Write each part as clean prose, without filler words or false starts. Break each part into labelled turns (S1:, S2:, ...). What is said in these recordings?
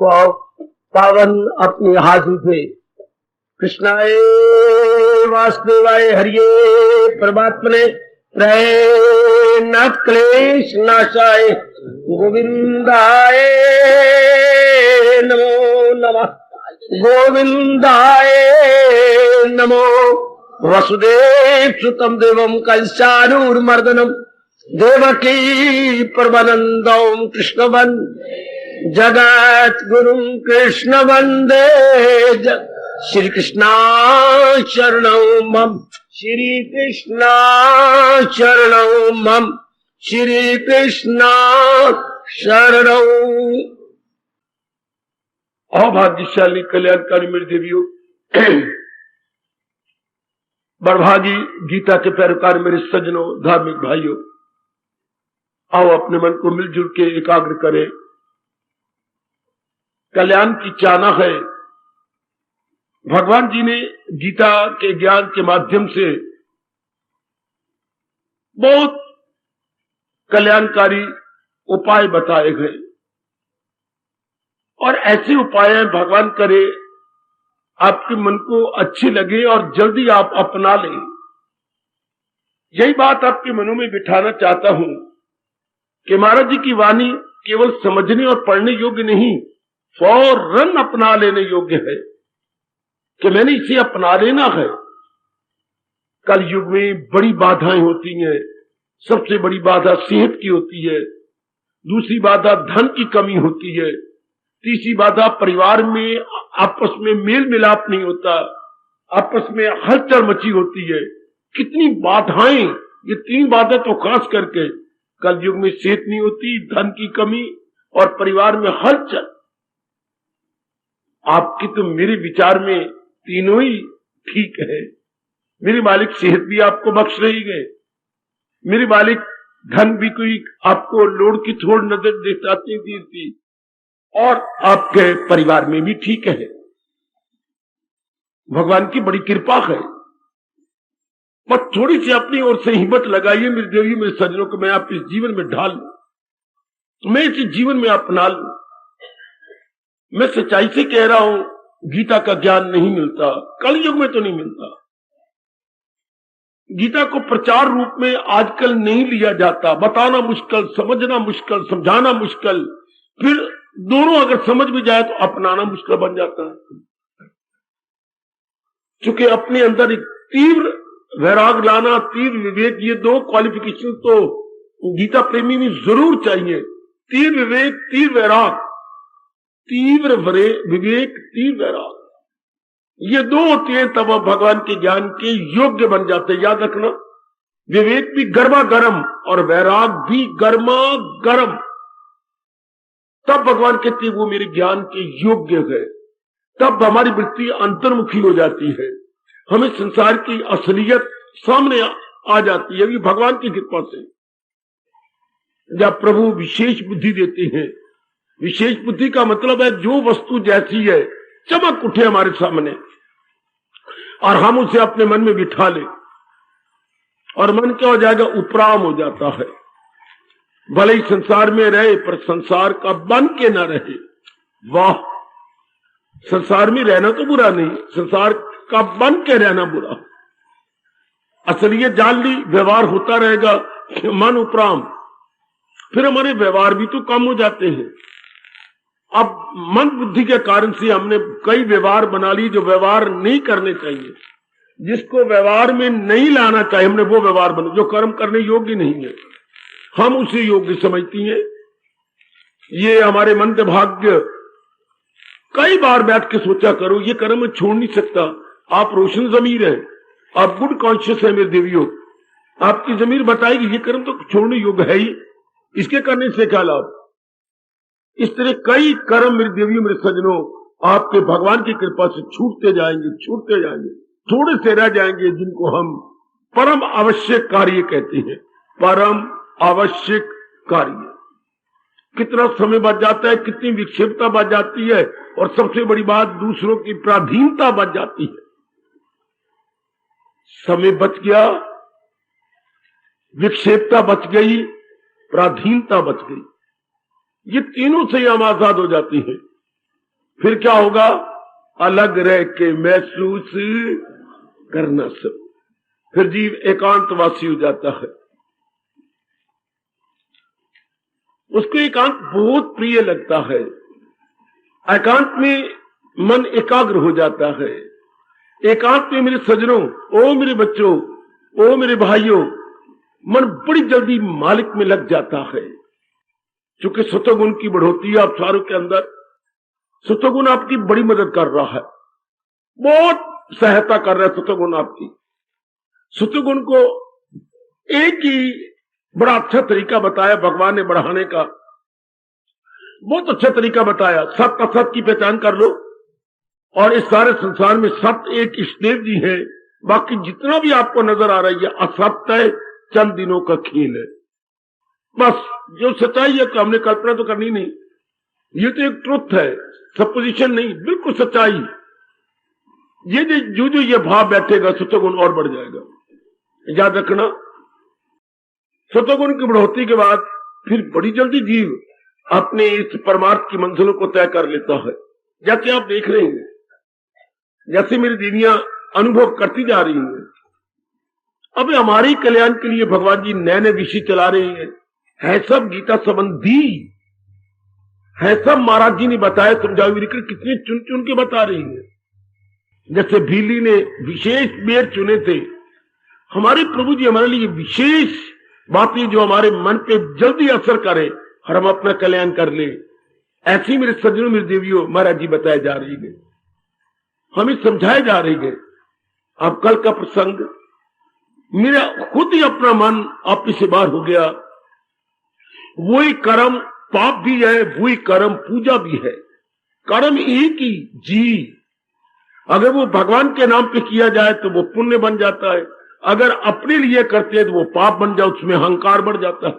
S1: पावन अपनी हाथों से कृष्णाय वासुदेवाय हरिये परमात्मने न क्लेश नाशाय गोविंदाय नमो नमः गोविंदाय नमो वसुदेव सुतम देवम कंसानूरमर्दनम देवकी परमानंदम कृष्ण जगत गुरु कृष्ण वंदे श्री कृष्णा शरणं मम श्री कृष्णा शरणं मम श्री कृष्णा शरणं।
S2: अभाग्यशाली कल्याणकारी मेरी देवियों, बड़भागी गीता के पैरोकार मेरे सज्जनों, धार्मिक भाइयों, आओ अपने मन को मिलजुल के एकाग्र करें। कल्याण की चाहना है। भगवान जी ने गीता के ज्ञान के माध्यम से बहुत कल्याणकारी उपाय बताए गए और ऐसे उपाय भगवान करे आपके मन को अच्छे लगे और जल्दी आप अपना लें। यही बात आपके मनों में बिठाना चाहता हूं कि महाराज जी की वाणी केवल समझने और पढ़ने योग्य नहीं, फौरन अपना लेने योग्य है कि मैंने इसे अपना लेना है। कल युग में बड़ी बाधाएं होती हैं। सबसे बड़ी बाधा सेहत की होती है, दूसरी बाधा धन की कमी होती है, तीसरी बाधा परिवार में आपस में मेल मिलाप नहीं होता, आपस में हलचल मची होती है। कितनी बाधाएं, ये तीन बाधा तो खास करके कल युग में सेहत नहीं होती, धन की कमी और परिवार में हलचल। आपकी तो मेरे विचार में तीनों ही ठीक है। मेरे मालिक सेहत भी आपको बख्श रही गए, मेरे मालिक धन भी कोई आपको लोड़ की थोड़ नजर दिखाती थी और आपके परिवार में भी ठीक है। भगवान की बड़ी कृपा है। पर थोड़ी सी अपनी ओर से हिम्मत लगाइए मेरे देवी, मेरे सज्जनों को, मैं आप इस जीवन में ढाल लूं, मैं इस जीवन में अपना लूं। मैं सच्चाई से कह रहा हूं, गीता का ज्ञान नहीं मिलता, कलयुग में तो नहीं मिलता। गीता को प्रचार रूप में आजकल नहीं लिया जाता। बताना मुश्किल, समझना मुश्किल, समझाना मुश्किल, फिर दोनों अगर समझ भी जाए तो अपनाना मुश्किल बन जाता है। चूंकि अपने अंदर एक तीव्र वैराग लाना, तीव्र विवेक, ये दो क्वालिफिकेशन तो गीता प्रेमी में जरूर चाहिए। तीव्र विवेक, तीव्र वैराग, तीव्र विवेक, तीव्र वैराग, ये दो होती हैं तब आप भगवान के ज्ञान के योग्य बन जाते। याद रखना, विवेक भी गर्मा गर्म और वैराग भी गर्मा गर्म, तब भगवान कहते वो मेरे ज्ञान के योग्य है। तब हमारी वृत्ति अंतर्मुखी हो जाती है, हमें संसार की असलियत सामने आ जाती है। ये भगवान की कृपा से जब प्रभु विशेष बुद्धि देते हैं। विशेष बुद्धि का मतलब है जो वस्तु जैसी है चमक उठे हमारे सामने और हम उसे अपने मन में बिठा ले, और मन क्या हो जाएगा, उपराम हो जाता है। भले ही संसार में रहे पर संसार का बन के न रहे। वाह, संसार में रहना तो बुरा नहीं, संसार का बन के रहना बुरा। असलियत जान ली, व्यवहार होता रहेगा, मन उपराम, फिर हमारे व्यवहार भी तो कम हो जाते हैं। अब मन बुद्धि के कारण से हमने कई व्यवहार बना ली जो व्यवहार नहीं करने चाहिए। जिसको व्यवहार में नहीं लाना चाहिए हमने वो व्यवहार बना, जो कर्म करने योग्य नहीं है हम उसे योग्य समझती हैं। ये हमारे मंद भाग्य। कई बार बैठ के सोचा करो, ये कर्म मैं छोड़ नहीं सकता। आप रोशन जमीर है, आप गुड कॉन्शियस है मेरे देवियों, आपकी जमीर बताएगी ये कर्म तो छोड़ने योग्य है ही, इसके करने से क्या लाभ। इस तरह कई कर्म मेरी देवियों, मेरे सज्जनों, आपके भगवान की कृपा से छूटते जाएंगे, छूटते जाएंगे, थोड़े से रह जाएंगे जिनको हम परम आवश्यक कार्य कहते हैं। परम आवश्यक कार्य। कितना समय बच जाता है, कितनी विक्षेपता बच जाती है, और सबसे बड़ी बात दूसरों की पराधीनता बच जाती है। समय बच गया, विक्षेपता बच गई, पराधीनता बच गई। ये तीनों से हम आजाद हो जाते हैं। फिर क्या होगा? अलग रह के महसूस करना सब। फिर जीव एकांतवासी हो जाता है, उसको एकांत बहुत प्रिय लगता है। एकांत में मन एकाग्र हो जाता है। एकांत में मेरे सज्जनों, ओ मेरे बच्चों, ओ मेरे भाइयों, मन बड़ी जल्दी मालिक में लग जाता है। क्योंकि सत्वगुण की बढ़ोतरी आप चारों के अंदर, सत्वगुण आपकी बड़ी मदद कर रहा है, बहुत सहायता कर रहा है सत्वगुण आपकी। सत्वगुण को एक ही बड़ा अच्छा तरीका बताया भगवान ने बढ़ाने का, बहुत अच्छा तरीका बताया। सत्य असत की पहचान कर लो, और इस सारे संसार में सत्य एक इष्टदेव जी है, बाकी जितना भी आपको नजर आ रही है असत्य है, चंद दिनों का खेल है। बस जो सच्चाई है, हमने कल्पना तो करनी नहीं, ये तो एक ट्रुथ है, सपोजिशन नहीं, बिल्कुल सच्चाई। ये जो ये भाव बैठेगा सत्वगुण और बढ़ जाएगा। याद रखना, सत्वगुण की बढ़ोतरी के बाद फिर बड़ी जल्दी जीव अपने इस परमार्थ की मंजिलों को तय कर लेता है। जैसे आप देख रहे हैं, जैसे मेरी दीदियां अनुभव करती जा रही हैं, अब हमारे कल्याण के लिए भगवान जी नए नए विषय चला रहे हैं, है सब गीता संबंधी, है सब महाराज जी ने बताया, समझाओ कितने चुन चुन के बता रही है। जैसे भीली ने विशेष बेर चुने थे, हमारे प्रभु जी हमारे लिए विशेष बातें जो हमारे मन पे जल्दी असर करे और हम अपना कल्याण कर ले, ऐसी मेरे सज्जनों, मेरे देवियों, महाराज जी बताए जा रही है, हमें समझाए जा रही है। अब कल का प्रसंग, मेरा खुद ही अपना मन आप से बाहर हो गया। वही कर्म पाप भी है, वही कर्म पूजा भी है। कर्म एक ही जी, अगर वो भगवान के नाम पे किया जाए तो वो पुण्य बन जाता है, अगर अपने लिए करते हैं तो वो पाप बन जाए, उसमें अहंकार बढ़ जाता है,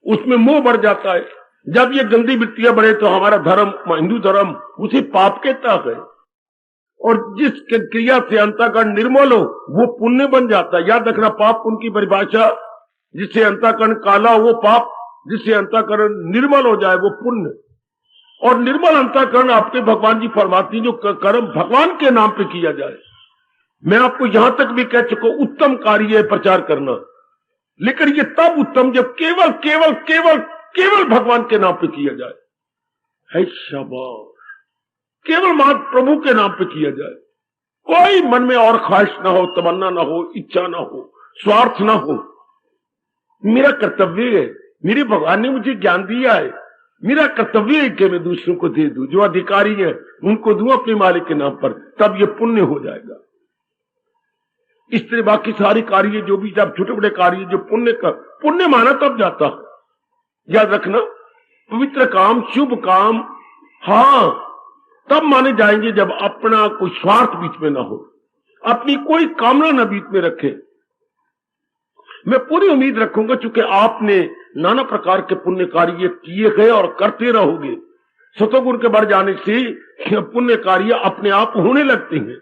S2: उसमें मोह बढ़ जाता है। जब ये गंदी वृत्तियां बढ़े तो हमारा धर्म, हिंदू धर्म उसे पाप कहता है, और जिस क्रिया से अंतःकरण निर्मल हो वो पुण्य बन जाता है। याद रखना, पाप पुण्य की परिभाषा, जिससे अंतःकरण काला हो वो पाप, जिससे अंतःकरण निर्मल हो जाए वो पुण्य। और निर्मल अंतःकरण आपके भगवान जी फरमाती, जो कर्म भगवान के नाम पे किया जाए। मैं आपको यहां तक भी कह चुका, उत्तम कार्य है प्रचार करना, लेकिन ये तब उत्तम जब केवल केवल केवल केवल भगवान के नाम पे किया जाए। है शाबाश, केवल मां प्रभु के नाम पे किया जाए, कोई मन में और ख्वाहिश ना हो, तमन्ना ना हो, इच्छा ना हो, स्वार्थ ना हो। मेरा कर्तव्य है, मेरे भगवान ने मुझे ज्ञान दिया है, मेरा कर्तव्य है कि मैं दूसरों को दे दूं, जो अधिकारी है उनको दूं अपने मालिक के नाम पर, तब ये पुण्य हो जाएगा। इस तरह बाकी सारे कार्य जो भी, जब छोटे बड़े कार्य जो पुण्य माना तब जाता है। याद रखना, पवित्र काम, शुभ काम, हाँ तब माने जाएंगे जब अपना कोई स्वार्थ बीच में ना हो, अपनी कोई कामना ना बीच में रखे। मैं पूरी उम्मीद रखूंगा, चूंकि आपने नाना प्रकार के पुण्य कार्य किए गए और करते रहोगे, सतोगुण के बढ़ जाने से पुण्य कार्य अपने आप होने लगते हैं।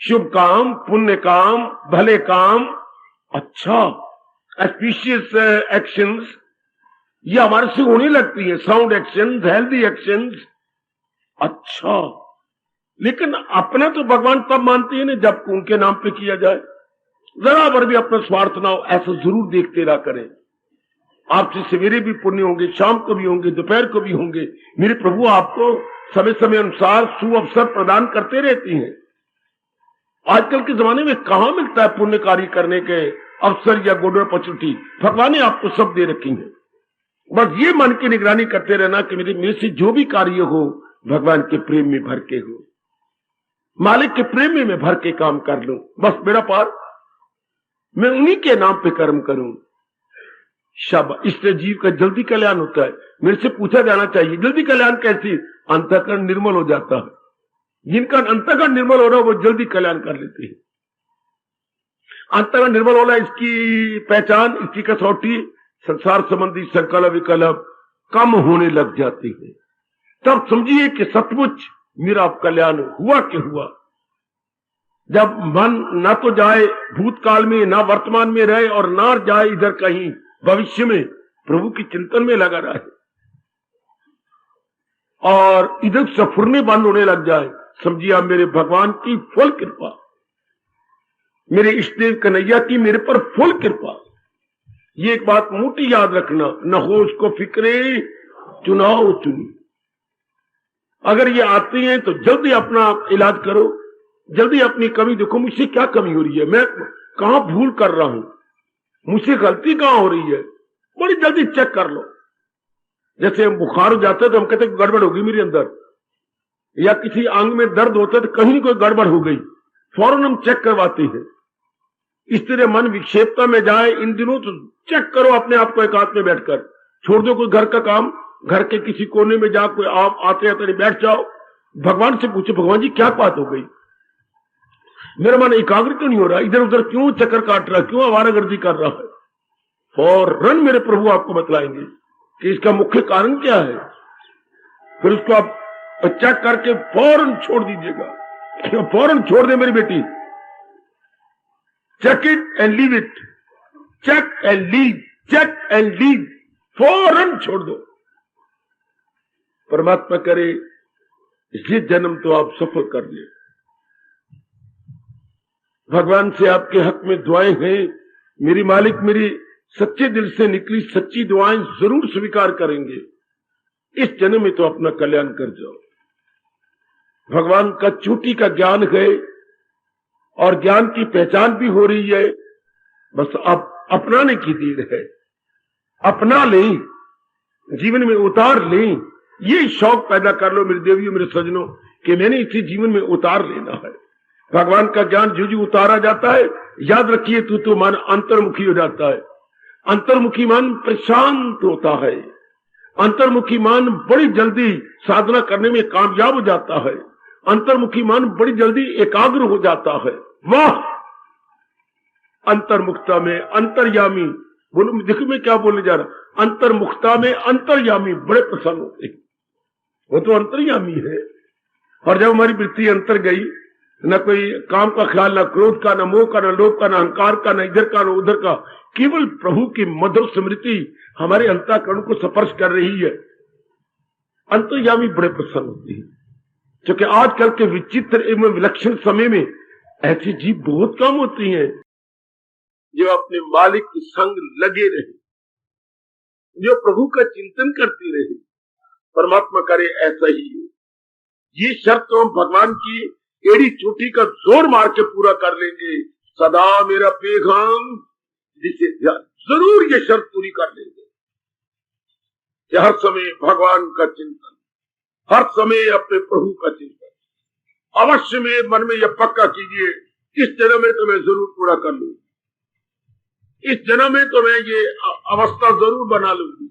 S2: शुभ काम, पुण्य काम, भले काम, अच्छा एस्पिशियस एक्शंस, ये हमारे से होने लगती है। साउंड एक्शंस, हेल्दी एक्शंस, अच्छा। लेकिन अपना तो भगवान तब मानते हैं ना जब उनके नाम पे किया जाए। जरा भर भी अपना स्वार्थ ना हो, ऐसा जरूर देखते रहा करें। आपसे सवेरे भी पुण्य होंगे, शाम को भी होंगे, दोपहर को भी होंगे। मेरे प्रभु आपको समय समय अनुसार सुअवसर प्रदान करते रहती हैं। आजकल के जमाने में कहां मिलता है पुण्य कार्य करने के अवसर या गुड अपॉर्चुनिटी? भगवान ने आपको सब दे रखी है, बस ये मन की निगरानी करते रहना कि मेरे से जो भी कार्य हो भगवान के प्रेम में भर के हो, मालिक के प्रेम में मैं भर के काम कर लूं, बस मेरा पार, मैं उन्हीं के नाम पे कर्म करूं। शाबाश, इससे जीव का जल्दी कल्याण होता है। मेरे से पूछा जाना चाहिए जल्दी कल्याण कैसे? अंतःकरण निर्मल हो जाता है। जिनका अंतःकरण निर्मल हो रहा है वो जल्दी कल्याण कर लेते हैं। अंतःकरण निर्मल होना, इसकी पहचान, इसकी कसौटी, संसार संबंधी संकल्प विकल्प कम होने लग जाते हैं। तब समझिए कि सचमुच मेरा कल्याण हुआ कि हुआ। जब मन न तो जाए भूतकाल में, ना वर्तमान में रहे, और ना जाए इधर कहीं भविष्य में, प्रभु की चिंतन में लगा रहे। और इधर सफुरने बंद होने लग जाए, समझिए आप मेरे भगवान की फुल कृपा, मेरे इष्टदेव कन्हैया की मेरे पर फुल कृपा। ये एक बात मोटी याद रखना, न हो उसको फिक्रे चुनाव चुनी। अगर ये आती हैं तो जल्दी अपना इलाज करो, जल्दी अपनी कमी देखो, मुझसे क्या कमी हो रही है, मैं कहां भूल कर रहा हूं, मुझसे गलती कहां हो रही है, बड़ी जल्दी चेक कर लो। जैसे हम बुखार हो जाता है तो हम कहते हैं गड़बड़ होगी मेरे अंदर, या किसी अंग में दर्द होता है तो कहीं कोई गड़बड़ हो गई, फौरन हम चेक करवाते हैं। इस तरह मन विक्षेपता में जाए इन दिनों तो चेक करो अपने आप को, एकांत में बैठकर छोड़ दो कोई घर का काम, घर के किसी कोने में जा कोई आप आते आते नहीं, बैठ जाओ, भगवान से पूछो भगवान जी क्या बात हो गई, मेरा मन एकाग्र क्यों नहीं हो रहा, इधर उधर क्यों चक्कर काट रहा, क्यों आवारागर्दी कर रहा है। फौरन मेरे प्रभु आपको बतलाएंगे कि इसका मुख्य कारण क्या है, फिर उसको आप चेक करके फौरन छोड़ दीजिएगा, फौरन छोड़ दे मेरी बेटी, check it and leave it, check and leave, check and leave, फौरन छोड़ दो। परमात्मा करे ये जन्म तो आप सफल कर ले। भगवान से आपके हक में दुआएं हैं, मेरी मालिक मेरी सच्चे दिल से निकली सच्ची दुआएं जरूर स्वीकार करेंगे, इस जन्म में तो अपना कल्याण कर जाओ। भगवान का चोटी का ज्ञान है और ज्ञान की पहचान भी हो रही है, बस अब अपनाने की देर है, अपना लें, जीवन में उतार लें, ये शौक पैदा कर लो मेरे देवियों मेरे सजनों कि मैंने इसे जीवन में उतार लेना है। भगवान का ज्ञान जो उतारा जाता है, याद रखिए तो मन अंतर्मुखी हो जाता है, अंतर्मुखी मन प्रशांत होता है, अंतर्मुखी मन बड़ी जल्दी साधना करने में कामयाब हो जाता है, अंतर्मुखी मन बड़ी जल्दी एकाग्र हो जाता है। वाह, अंतर्मुखता में अंतर्यामी, बोलो देखो मैं क्या बोलने जा रहा, अंतर्मुखता में अंतर्यामी बड़े प्रसन्न होते हैं, वो तो अंतर्यामी है। और जब हमारी वृत्ति अंतर गई, न कोई काम का ख्याल, न क्रोध का, न मोह का, न लोभ का, न अहंकार का, न इधर का न उधर का, केवल प्रभु की मधुर स्मृति हमारे अंतःकरण को स्पर्श कर रही है, अंतर्यामी बड़े प्रसन्न होते हैं। क्योंकि आजकल के विचित्र एवं विलक्षण समय में ऐसी जीव बहुत कम होती हैं जो अपने मालिक के संग लगे रहे, जो प्रभु का चिंतन करती रहे। परमात्मा करे ऐसा ही हो। ये शर्त तो हम भगवान की एड़ी चोटी का जोर मार के पूरा कर लेंगे, सदा मेरा पैगाम जिसे ध्यान, जरूर ये शर्त पूरी कर लेंगे कि हर समय भगवान का चिंतन, हर समय अपने प्रभु का चिंतन अवश्य में मन में यह पक्का कीजिए, इस जन्म में तो मैं जरूर पूरा कर लूंगी, इस जन्म में तो मैं ये अवस्था जरूर बना लूंगी,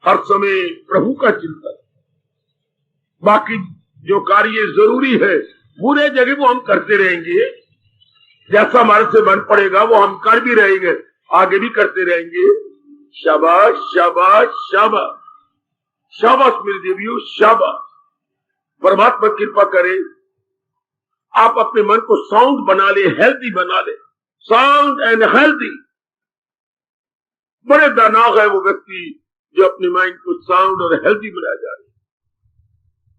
S2: हर समय प्रभु का चिंतन। बाकी जो कार्य जरूरी है पूरे जगह वो हम करते रहेंगे, जैसा हमारे से बन पड़ेगा वो हम कर भी रहेंगे, आगे भी करते रहेंगे। शाबाश शाबाश शाबाश शाबाश मेरी देवियों, शाबाश। परमात्मा कृपा करे आप अपने मन को साउंड बना ले, हेल्दी बना ले, साउंड एंड हेल्दी। बड़े दानाग है वो व्यक्ति जो अपने माइंड को साउंड और हेल्दी बनाया जा रहा है,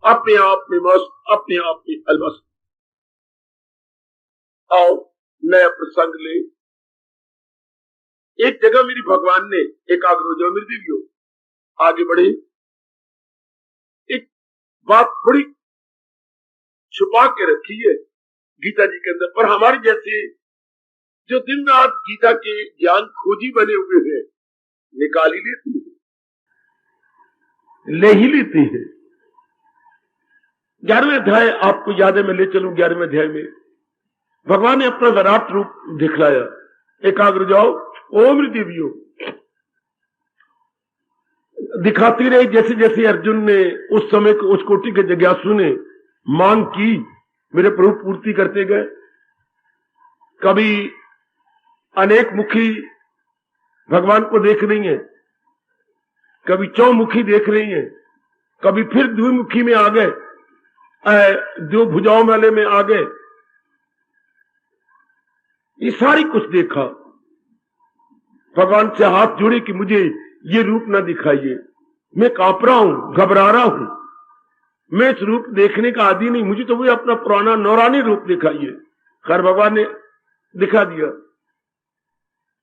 S2: अपने आप में मस्त, अपने आप में अलमस्त। आओ नया प्रसंग ले। एक जगह मेरी भगवान ने एकाग्र हो जाओ मेरी देवियों, आगे बढ़े, एक बात बड़ी छुपा के रखी है गीता जी के अंदर, पर हमारे जैसे जो दिन रात गीता के ज्ञान खोजी बने हुए हैं निकाल ही लेती है, ले ही लेती है। 11वें अध्याय आपको याद है, मैं ले चलूं 11वें अध्याय में भगवान ने अपना विराट रूप दिखलाया। एकाग्र जाओ ओ मेरी देवियों, दिखाती रही जैसे जैसे अर्जुन ने उस समय को उस कोटि के जिज्ञासु ने मांग की, मेरे प्रभु पूर्ति करते गए। कभी अनेक मुखी भगवान को देख रही हैं, कभी चौमुखी देख रही हैं, कभी फिर द्विमुखी में आ गए, दो भुजाओं वाले में आ गए। ये सारी कुछ देखा, भगवान से हाथ जोड़े कि मुझे ये रूप ना दिखाइए, मैं कांप रहा हूं, घबरा रहा हूं, मैं इस रूप देखने का आदि नहीं, मुझे तो वही अपना पुराना नौरानी रूप दिखाइए। खैर भगवान ने दिखा दिया।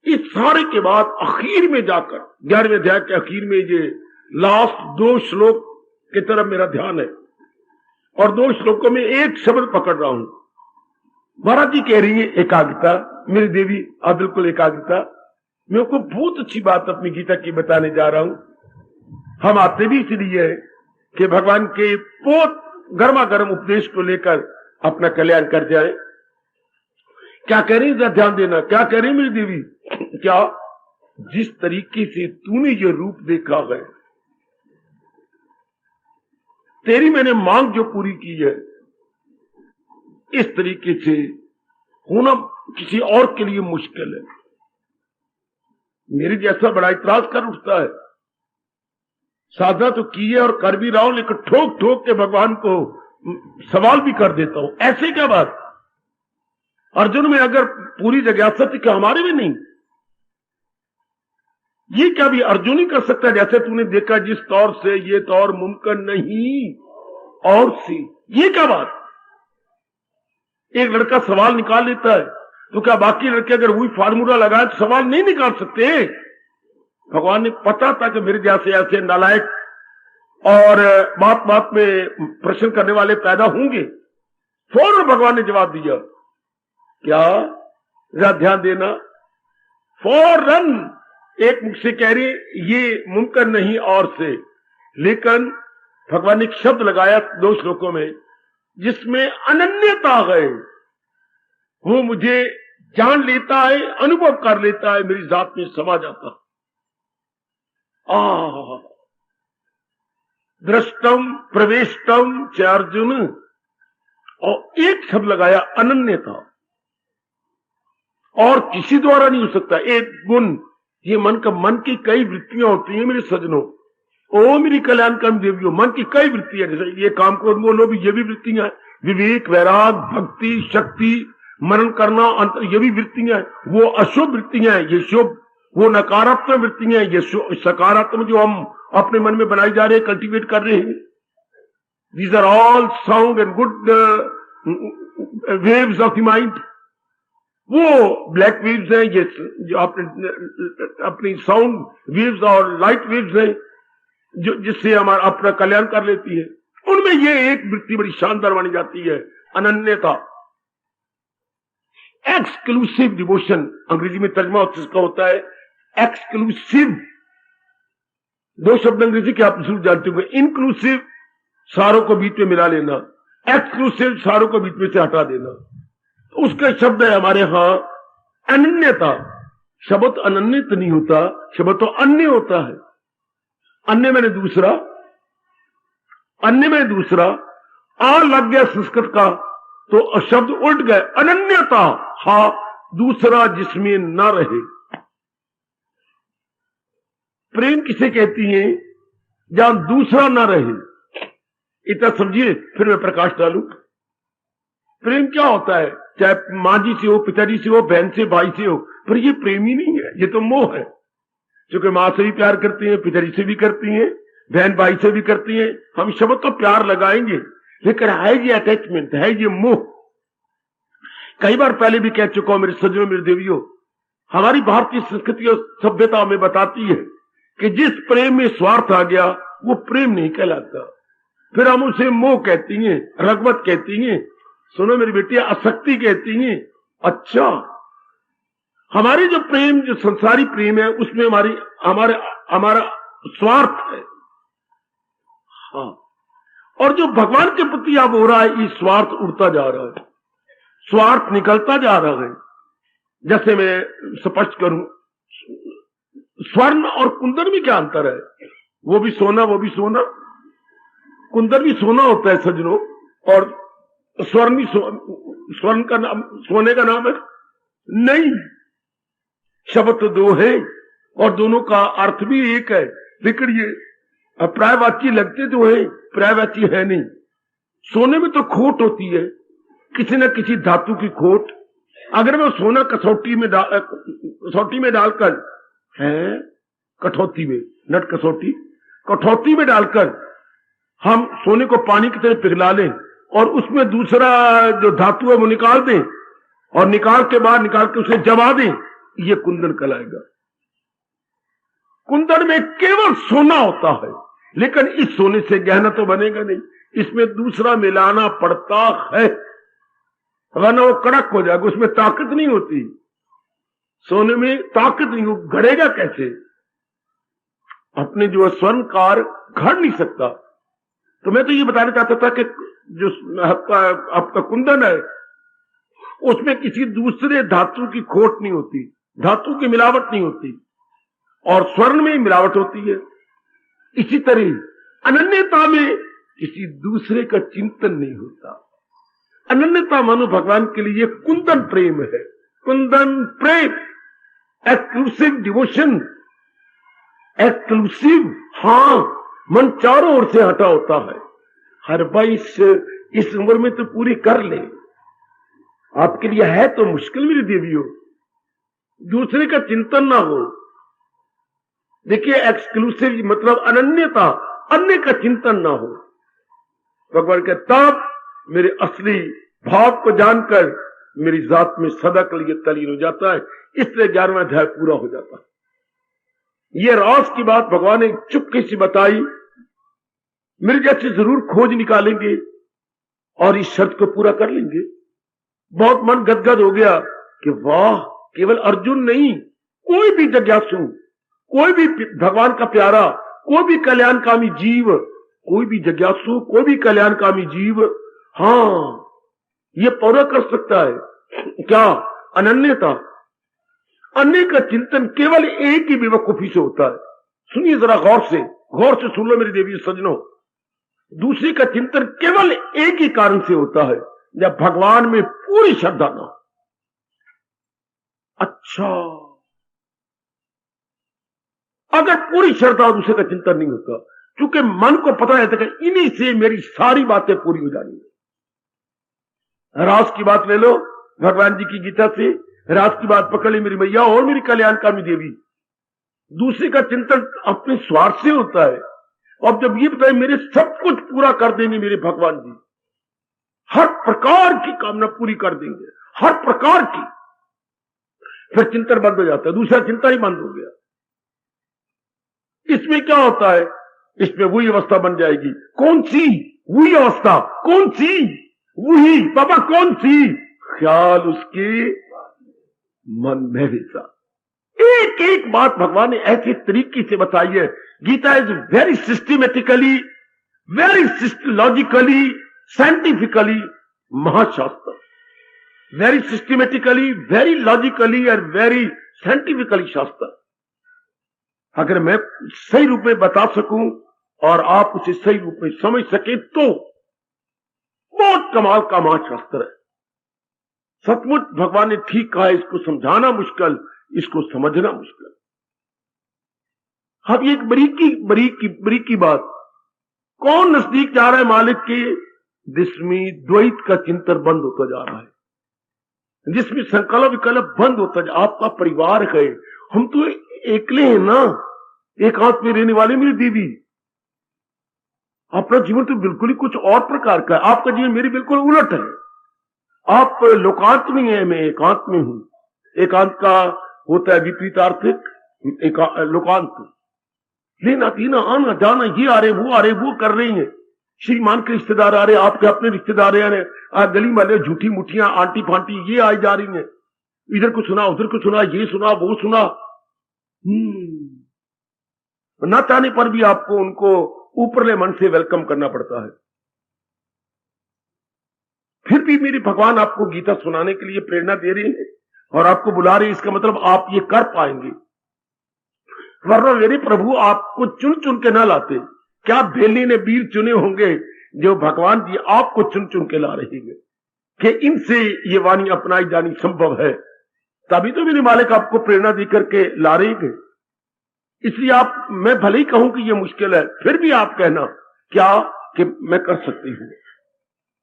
S2: इस सारे के बाद आखिर में जाकर 11वें अध्याय के आखिर में ये लास्ट 2 श्लोक की तरफ मेरा ध्यान है, और 2 श्लोकों में एक शब्द पकड़ रहा हूं। महाराज जी कह रही है एकाग्रता, मेरी देवी आप बिल्कुल एकाग्रता। मेरे को बहुत अच्छी बात अपनी गीता की बताने जा रहा हूं। हम आते भी इसलिए है कि भगवान के बहुत गर्मा गर्म उपदेश को लेकर अपना कल्याण कर जाए। क्या कह रही है, ध्यान देना, क्या कह रही मेरी देवी, क्या जिस तरीके से तूने ये रूप देखा है, तेरी मैंने मांग जो पूरी की है, इस तरीके से होना किसी और के लिए मुश्किल है। मेरे जैसा बड़ा इतराज कर उठता है। साधना तो की है और कर भी रहा हूं, लेकिन ठोक ठोक के भगवान को सवाल भी कर देता हूं। ऐसे क्या बात, अर्जुन में अगर पूरी जिज्ञासा थी, क्या हमारे में नहीं? ये क्या भी अर्जुन ही कर सकता है? जैसे तूने देखा जिस तौर से, ये तौर मुमकिन नहीं और सी, ये क्या बात? एक लड़का सवाल निकाल लेता है, तो क्या बाकी लड़के अगर वही फार्मूला लगाए तो सवाल नहीं निकाल सकते? भगवान ने पता था कि मेरे जैसे ऐसे नालायक और बात बात में प्रश्न करने वाले पैदा होंगे। फौरन भगवान ने जवाब दिया, क्या जरा ध्यान देना, फौरन एक मुख से कह रही ये मुमकिन नहीं और से, लेकिन भगवान ने एक शब्द लगाया 2 श्लोकों में जिसमें अनन्यता है। वो मुझे जान लेता है, अनुभव कर लेता है, मेरी जात में समा जाता। दृष्टम प्रवेशतम च अर्जुन, और एक शब्द लगाया अनन्यता, और किसी द्वारा नहीं हो सकता। एक गुण, ये मन की कई वृत्तियां होती हैं मेरे सज्जनों, ओ मेरी कल्याणकामी देवियों, मन की कई वृत्तियां, जैसे ये काम को बोलो भी, ये भी वृत्तियां, विवेक, वैराग, भक्ति, शक्ति, मनन करना, अंतर, ये भी वृत्तियां हैं। वो अशुभ वृत्तियां हैं, ये शुभ। वो नकारात्मक वृत्तियां हैं, ये सकारात्मक जो हम अपने मन में बनाई जा रहे हैं, कल्टीवेट कर रहे हैं। These are all sound and good waves of the mind. वो ब्लैक वेव्स हैं, ये जो अपनी साउंड वेव्स और लाइट वेव्स हैं, जो जिससे हमारा अपना कल्याण कर लेती है। उनमें ये एक वृत्ति बड़ी शानदार मानी जाती है, अनन्यता। एक्सक्लूसिव डिवोशन अंग्रेजी में तर्जमा उसका होता है एक्सक्लूसिव। 2 शब्द अंग्रेजी के आप जरूर जानते होंगे। इंक्लूसिव, सारों को बीच में मिला लेना, एक्सक्लूसिव, सारों को बीच में से हटा देना। उसका शब्द है हमारे यहां अनन्यता। शब्द अनन्यत नहीं होता, शब्द तो अन्य होता है। अन्य मैंने दूसरा, अन्य में दूसरा, आ लग गया संस्कृत का तो शब्द उल्ट गए। अनन्यता, हा दूसरा जिसमें न रहे। प्रेम किसे कहती है? जहां दूसरा न रहे। इतना समझिए, फिर मैं प्रकाश डालू। प्रेम क्या होता है? चाहे मां जी से हो, पिताजी से हो, बहन से, भाई से हो, पर ये प्रेम ही नहीं है, ये तो मोह है। क्योंकि मां से भी प्यार करती हैं, पिताजी से भी करती हैं, बहन भाई से भी करती हैं। हम शब्द तो प्यार लगाएंगे, लेकिन है ये अटैचमेंट, है ये मोह। कई बार पहले भी कह चुका हूं मेरे सज्जनों, मेरे देवियों, हमारी भारतीय संस्कृति और सभ्यता हमें बताती है कि जिस प्रेम में स्वार्थ आ गया वो प्रेम नहीं कहलाता। फिर हम उसे मोह कहती हैं, रगबत कहती हैं, सुनो मेरी बेटियां, आसक्ति कहती हैं। अच्छा, हमारी जो प्रेम, जो संसारी प्रेम है, उसमें हमारा स्वार्थ है। हाँ, और जो भगवान के प्रति अब हो रहा है, ये स्वार्थ उड़ता जा रहा है, स्वार्थ निकलता जा रहा है। जैसे मैं स्पष्ट करूं, स्वर्ण और कुंदन में क्या अंतर है? वो भी सोना, वो भी सोना। कुंदन भी सोना होता है सज्जनों, और स्वर्ण भी स्वर्ण का नाम, सोने का नाम है नहीं। शब्द तो 2 है और दोनों का अर्थ भी एक है, लेकिन ये पर्यायवाची लगते तो है, पर्यायवाची है नहीं। सोने में तो खोट होती है, किसी न किसी धातु की खोट। अगर मैं सोना कसौटी में डालकर है, कठौती में, नट कसौटी, कठौती में डालकर हम सोने को पानी की तरह पिघला लें और उसमें दूसरा जो धातु है वो निकाल दें और निकाल के उसे जमा दें, ये कुंदन कहलाएगा। कुंदन में केवल सोना होता है, लेकिन इस सोने से गहना तो बनेगा नहीं, इसमें दूसरा मिलाना पड़ता है, वरना वो कड़क हो जाएगा, उसमें ताकत नहीं होती। सोने में ताकत नहीं हो, घड़ेगा कैसे? अपने जो स्वर्णकार घड़ नहीं सकता। तो मैं तो ये बताना चाहता था कि जो आपका कुंदन है उसमें किसी दूसरे धातु की खोट नहीं होती, धातु की मिलावट नहीं होती, और स्वर्ण में मिलावट होती है। इसी तरह अनन्यता में किसी दूसरे का चिंतन नहीं होता। अनन्यता मानो भगवान के लिए कुंदन प्रेम है, कुंदन प्रेम, एक्सक्लूसिव डिवोशन, एक्सक्लूसिव। हाँ, मन चारों ओर से हटा होता है। हर भाई इस उम्र में तो पूरी कर ले, आपके लिए है तो मुश्किल मेरी देवियों, दूसरे का चिंतन ना हो। देखिए, एक्सक्लूसिव मतलब अनन्यता, अन्य का चिंतन ना हो। भगवान के तब मेरे असली भाव को जानकर मेरी जात में सदा के लिए तलीन हो जाता है। इसलिए 11वां अध्याय पूरा हो जाता है। ये रास की बात भगवान ने चुपके से बताई, मेरे जैसे जरूर खोज निकालेंगे और इस शर्त को पूरा कर लेंगे। बहुत मन गदगद हो गया कि वाह, केवल अर्जुन नहीं, कोई भी जिज्ञासु, कोई भी भगवान का प्यारा, कोई भी कल्याणकामी जीव, कोई भी जिज्ञासु, कोई भी कल्याणकामी जीव, हाँ, ये पूरा कर सकता है। क्या? अनन्यता। अन्य का चिंतन केवल एक ही बेवकूफी से होता है। सुनिए जरा गौर से सुन लो मेरी देवी सज्जनों। दूसरे का चिंतन केवल एक ही कारण से होता है, जब भगवान में पूरी श्रद्धा ना हो। अच्छा, अगर पूरी श्रद्धा दूसरे का चिंतन नहीं होता, क्योंकि मन को पता रहता है कि इन्हीं से मेरी सारी बातें पूरी हो जानी है। रास की बात ले लो, भगवान जी की गीता से रास की बात पकड़ ली मेरी मैया और मेरी कल्याणकामी देवी। दूसरे का चिंतन अपने स्वार्थ से होता है। अब जब ये बताए मेरे सब कुछ पूरा कर देंगे मेरे भगवान जी, हर प्रकार की कामना पूरी कर देंगे, हर प्रकार की, फिर चिंतन बंद हो जाता है, दूसरा चिंता ही बंद हो गया। इसमें क्या होता है? इसमें वही अवस्था बन जाएगी। कौन सी वही अवस्था? कौन सी वही बाबा? कौन सी? ख्याल उसके मन में वैसा। एक एक बात भगवान ने ऐसे तरीके से बताई है। Gita is very systematically, very logically, scientifically महाशास्त्र। वेरी सिस्टमेटिकली, वेरी लॉजिकली और वेरी साइंटिफिकली शास्त्र। अगर मैं सही रूप में बता सकूं और आप उसे सही रूप में समझ सके तो बहुत कमाल का महाशास्त्र है। सचमुच भगवान ने ठीक कहा, इसको समझाना मुश्किल, इसको समझना मुश्किल। अब एक बरीकी बात, कौन नजदीक जा रहा है मालिक के? जिसमें द्वैत का चिंतन बंद होता जा रहा है, जिसमें संकल्प विकल्प बंद होता जा। आपका परिवार है, हम तो एकले हैं ना, एकांत में रहने वाले मेरी देवी। अपना जीवन तो बिल्कुल ही कुछ और प्रकार का है। आपका जीवन मेरी बिल्कुल उलट है। आप लोकांत में हैं, मैं एकांत में हूं। एकांत का होता है विपरीतार्थिक, लोकांत लेना देना, आना जाना, ये आ रहे वो आ रहे, वो कर रही हैं। श्रीमान के रिश्तेदार आ रहे, आपके अपने रिश्तेदार आ रहे, गली वाले झूठी मुठियां, आंटी फांटी ये आई जा रही हैं। इधर को सुना, उधर को सुना, ये सुना, वो सुना। न चाहने पर भी आपको उनको ऊपरले मन से वेलकम करना पड़ता है। फिर भी मेरे भगवान आपको गीता सुनाने के लिए प्रेरणा दे रहे हैं और आपको बुला रहे हैं। इसका मतलब आप ये कर पाएंगे, वरना मेरे प्रभु आपको चुन चुन के ना लाते। क्या भेली ने वीर चुने होंगे जो भगवान जी आपको चुन चुन के ला रहे हैं कि इनसे ये वाणी अपनाई जानी संभव है। तभी तो मेरे मालिक आपको प्रेरणा देकर के ला रहे हैं। इसलिए आप, मैं भले ही कहूं कि ये मुश्किल है, फिर भी आप कहना क्या कि मैं कर सकती हूं।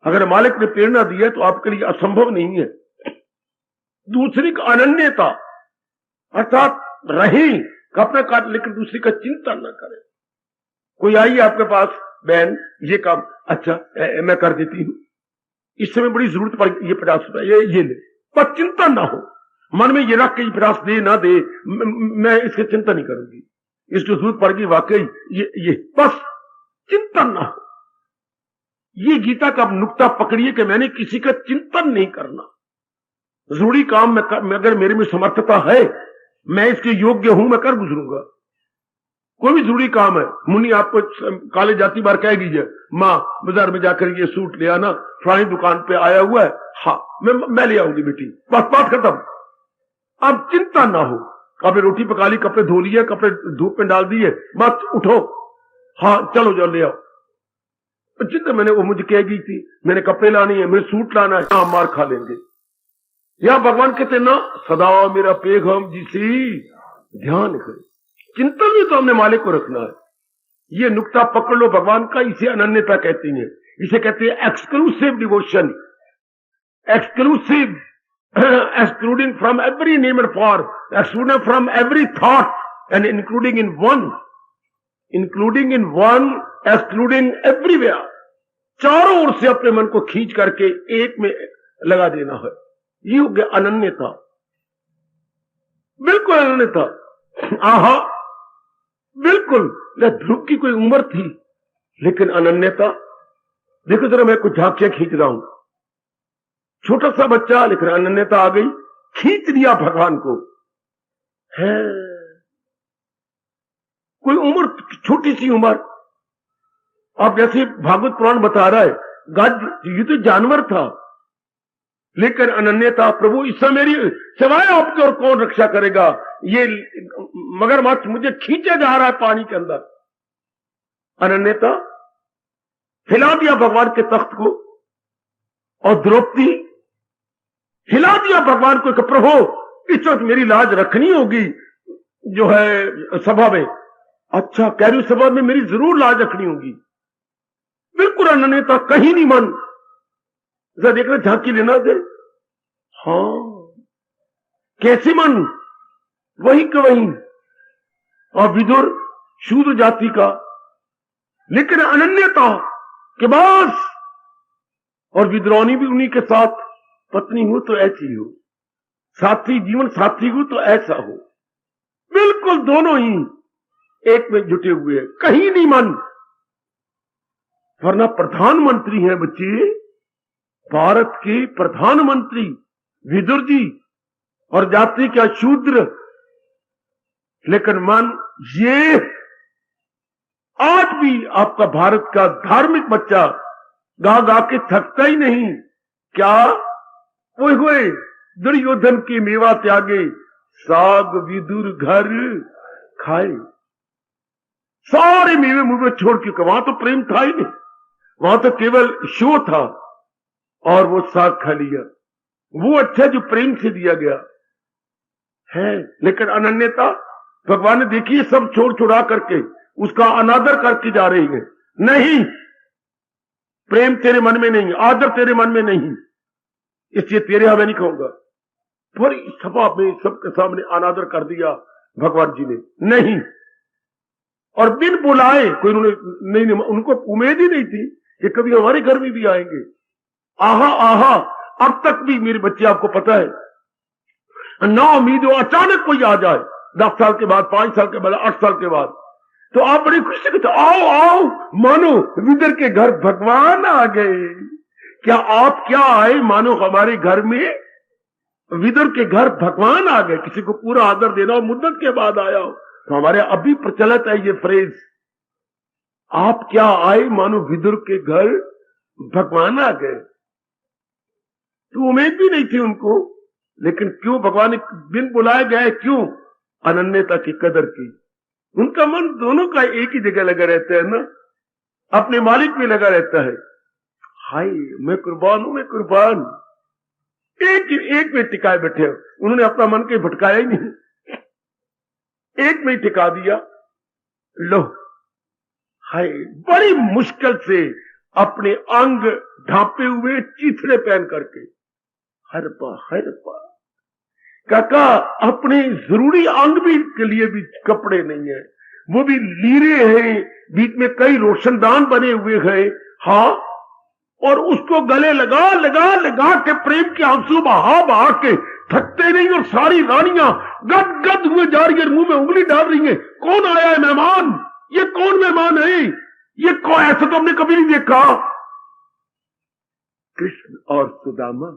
S2: अगर मालिक ने प्रेरणा दी है तो आपके लिए असंभव नहीं है। दूसरी का अनन्यता अर्थात रहे अपना कार्य, लेकिन दूसरी का चिंता न करें। कोई आई आपके पास, बहन ये काम, अच्छा मैं कर देती हूँ, इस समय बड़ी जरूरत पड़ गई, ये 50 रुपए ये ले, पर चिंता ना हो, मन में ये रख के 50 दे ना दे, मैं इसकी चिंता नहीं करूंगी, इसको जरूरत पड़ गई वाकई, ये बस चिंतन ना हो। ये गीता का नुक्ता पकड़िए कि मैंने किसी का चिंतन नहीं करना, जरूरी काम में अगर मेरे में समर्थता है, मैं इसके योग्य हूं, मैं कर गुजरूंगा। कोई भी जरूरी काम है, मुन्नी आपको कॉलेज जाती बार कह दीजिए, माँ बाजार में जाकर ये सूट ले आना, फलानी दुकान पे आया हुआ है, हाँ मैं ले आऊंगी बेटी, बस बात खत्म। अब चिंता ना हो, कपड़े रोटी पका ली, कपड़े धो लिए, कपड़े धूप में डाल दिए, बस उठो, हाँ चलो जाओ ले आओ। चिंता मैंने, वो मुझे कह गई थी मैंने कपड़े लाने हैं, मुझे सूट लाना है, हाँ मार खा लेंगे। या भगवान कहते ना, सदा मेरा पैगाम जिसी ध्यान करे, चिंतन में तो हमने मालिक को रखना है। ये नुक्ता पकड़ लो भगवान का, इसे अनन्यता कहती है, इसे कहते हैं exclusive devotion, exclusive, excluding from every name and form, excluding from every thought and including in one, excluding everywhere, चारों ओर से अपने मन को खींच करके एक में लगा देना है। ये हो गया अनन्यता, बिल्कुल अनन्यता। आहा, बिल्कुल ध्रुव की कोई उम्र थी, लेकिन अनन्यता देखो जरा, मैं कुछ झांकियां खींच रहा हूं, छोटा सा बच्चा, लेकिन अनन्यता आ गई, खींच दिया भगवान को। है कोई उम्र, छोटी सी उम्र, आप जैसे भागवत पुराण बता रहा है, गज ये तो जानवर था, लेकिन अनन्यता, प्रभु इस समय मेरी सिवाय आपके और कौन रक्षा करेगा, ये मगरमच्छ मुझे खींचा जा रहा है पानी के अंदर। अनन्यता, हिला दिया भगवान के तख्त को, और द्रौपदी हिला दिया भगवान को कि प्रभु इस वक्त मेरी लाज रखनी होगी जो है सभा में। अच्छा कह रही हूं, सभा में मेरी जरूर लाज रखनी होगी। बिल्कुल अनन्यता, कहीं नहीं मन, जरा देखना झांकी लेना दे, हाँ कैसे मन, वही का वही। और विदुर शूद्र जाति का, लेकिन अनन्यता के बस, और विद्रोणी भी उन्हीं के साथ, पत्नी हो तो ऐसी हो, साथी जीवन साथी हो तो ऐसा हो, बिल्कुल दोनों ही एक में जुटे हुए हैं, कहीं नहीं मन। वरना प्रधानमंत्री हैं बच्चे, भारत के प्रधानमंत्री विदुर जी, और जाति क्या शूद्र, लेकिन मन ये आज भी आपका भारत का धार्मिक बच्चा गा गा के थकता ही नहीं। क्या ओए होए, दुर्योधन की मेवा त्यागे, साग विदुर घर खाए। सारे मेवे मुंह छोड़ के, वहां तो प्रेम था ही नहीं, वहां तो केवल शो था, और वो साग खा लिया, वो अच्छा जो प्रेम से दिया गया है। लेकिन अनन्यता, भगवान ने देखिए सब छोड़ छुड़ा करके उसका अनादर करके जा रही है। नहीं, प्रेम तेरे मन में नहीं, आदर तेरे मन में नहीं, इसलिए तेरे यहां मैं नहीं कहूंगा। पर सभा में सबके सामने अनादर कर दिया भगवान जी ने, नहीं, और बिन बुलाए कोई उन्होंने नहीं, उनको उम्मीद ही नहीं थी कि कभी हमारे घर में भी आएंगे। आहा आहा, अब तक भी मेरे बच्चे, आपको पता है, ना उम्मीद हो अचानक कोई आ जाए, 10 साल के बाद, 5 साल के बाद, 8 साल के बाद, तो आप बड़ी खुशी से कहते आओ आओ, मानो विदुर के घर भगवान आ गए। क्या आप क्या आए, मानो हमारे घर में विदुर के घर भगवान आ गए। किसी को पूरा आदर देना हो, मुद्दत के बाद आया हो, तो हमारे अभी प्रचलित है ये फ्रेज, आप क्या आए मानो विदुर के घर भगवान आ गए। तो उम्मीद भी नहीं थी उनको, लेकिन क्यों भगवान बिन बुलाए गए, क्यों, अनन्यता की कदर की। उनका मन दोनों का एक ही जगह लगा रहता है ना, अपने मालिक में लगा रहता है। हाय मैं कुर्बान हूं, मैं कुर्बान, एक में टिकाए बैठे हो, उन्होंने अपना मन के भटकाया ही नहीं, एक में ही टिका दिया। लो हाय, बड़ी मुश्किल से अपने अंग ढांपे हुए चीथड़े पहन करके, हरपा काका, अपने जरूरी अंग भी के लिए भी कपड़े नहीं है, वो भी लीरे हैं, बीच में कई रोशनदान बने हुए हैं। हाँ, और उसको गले लगा लगा लगा के प्रेम के आंसू बहा बहा के थकते नहीं, और सारी रानियां गद गद हुए जा रही है, मुंह में उंगली डाल रही है। कौन आया है मेहमान? ये कौन मेहमान है? ये कौन? ऐसा तो हमने कभी नहीं देखा। कृष्ण और सुदामा।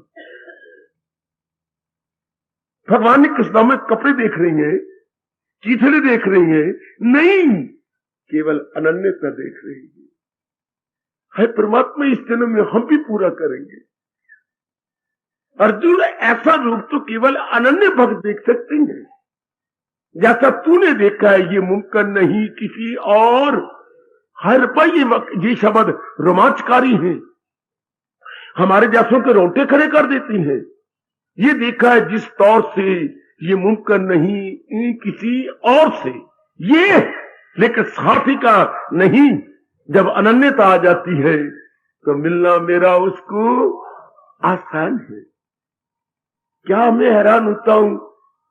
S2: भगवान ने कृष्ण में कपड़े देख रही है, चीथड़े देख रही है, नहीं, केवल अनन्यता देख रही है। है परमात्मा, इस जन्म में हम भी पूरा करेंगे। अर्जुन, ऐसा रूप तो केवल अनन्य भक्त देख सकते हैं, जैसा तूने देखा है। ये मुमकिन नहीं किसी और। हर पर ये शब्द रोमांचकारी हैं, हमारे जैसों के रोंगटे खड़े कर देती हैं। ये देखा है जिस तौर से ये मुमकिन नहीं किसी और से, ये लेकिन साथी का नहीं। जब अनन्यता आ जाती है तो मिलना मेरा उसको आसान है। क्या मैं हैरान होता हूं,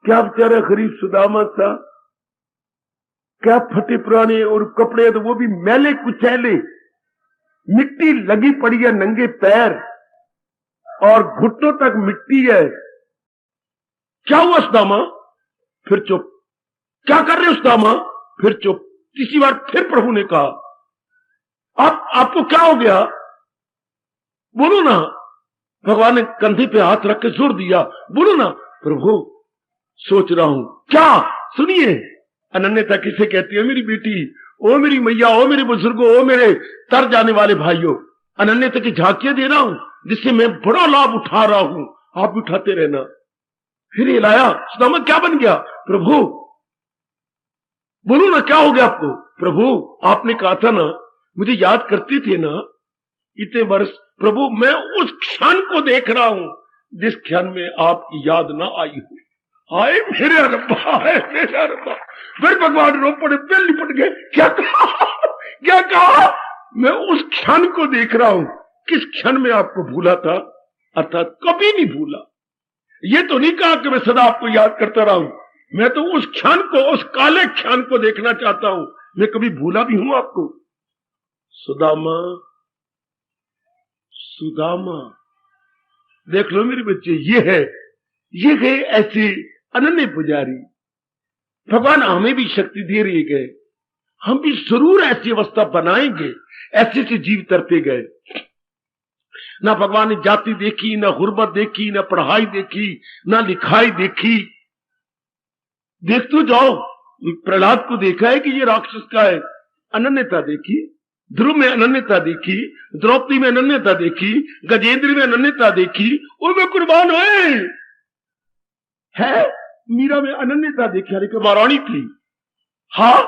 S2: क्या बेचारा गरीब सुदामा था, क्या फटे पुराने और कपड़े, तो वो भी मैले कुचैले, मिट्टी लगी पड़ी है नंगे पैर और घुटनों तक मिट्टी है। क्या हुआ सुदामा? फिर चुप। क्या कर रहे हो सुदामा? फिर चुप। तीसरी बार फिर प्रभु ने कहा, आपको क्या हो गया? बोलो ना। भगवान ने कंधे पे हाथ रख के जोर दिया, बोलो ना। प्रभु, सोच रहा हूं। क्या? सुनिए। अनन्यता किसे कहती है? मेरी बेटी, ओ मेरी मैया, ओ मेरे बुजुर्गों, ओ मेरे तर जाने वाले भाइयों, अनन्यता की झांकियां दे रहा हूं जिससे मैं बड़ा लाभ उठा रहा हूं, आप भी उठाते रहना। फिर ये लाया। सुदामा क्या बन गया? प्रभु बोलो ना, क्या हो गया आपको? प्रभु, आपने कहा था ना, मुझे याद करते थे ना इतने वर्ष। प्रभु, मैं उस क्षण को देख रहा हूं जिस क्षण में आपकी याद ना आई हो। हाय मेरे रब्बा, हाय मेरा रब्बा। फिर भगवान रो पड़े, फिर लिपट गए। क्या कहा? क्या कहा? मैं उस क्षण को देख रहा हूं। किस क्षण में आपको भूला था? अर्थात कभी नहीं भूला। ये तो नहीं कहा कि मैं सदा आपको याद करता रहा हूं। मैं तो उस क्षण को, उस काले क्षण को देखना चाहता हूं। मैं कभी भूला भी हूं आपको? सुदामा, सुदामा, देख लो मेरे बच्चे, ये है ऐसे अनन्य पुजारी। भगवान हमें भी शक्ति दे रहे गए, हम भी जरूर ऐसी अवस्था बनाएंगे। ऐसे से जीव तरते गए। ना भगवान ने जाति देखी, ना गुर्बत देखी, ना पढ़ाई देखी, ना लिखाई देखी। देख तो जाओ, प्रहलाद को देखा है कि ये राक्षस का है, अनन्यता देखी। ध्रुव में अनन्यता देखी, द्रौपदी में अनन्यता देखी, गजेंद्र में अनन्यता देखी, उनमें कुर्बान है। मीरा में अनन्यता देखी, लेकिन महारानी थी। हाँ,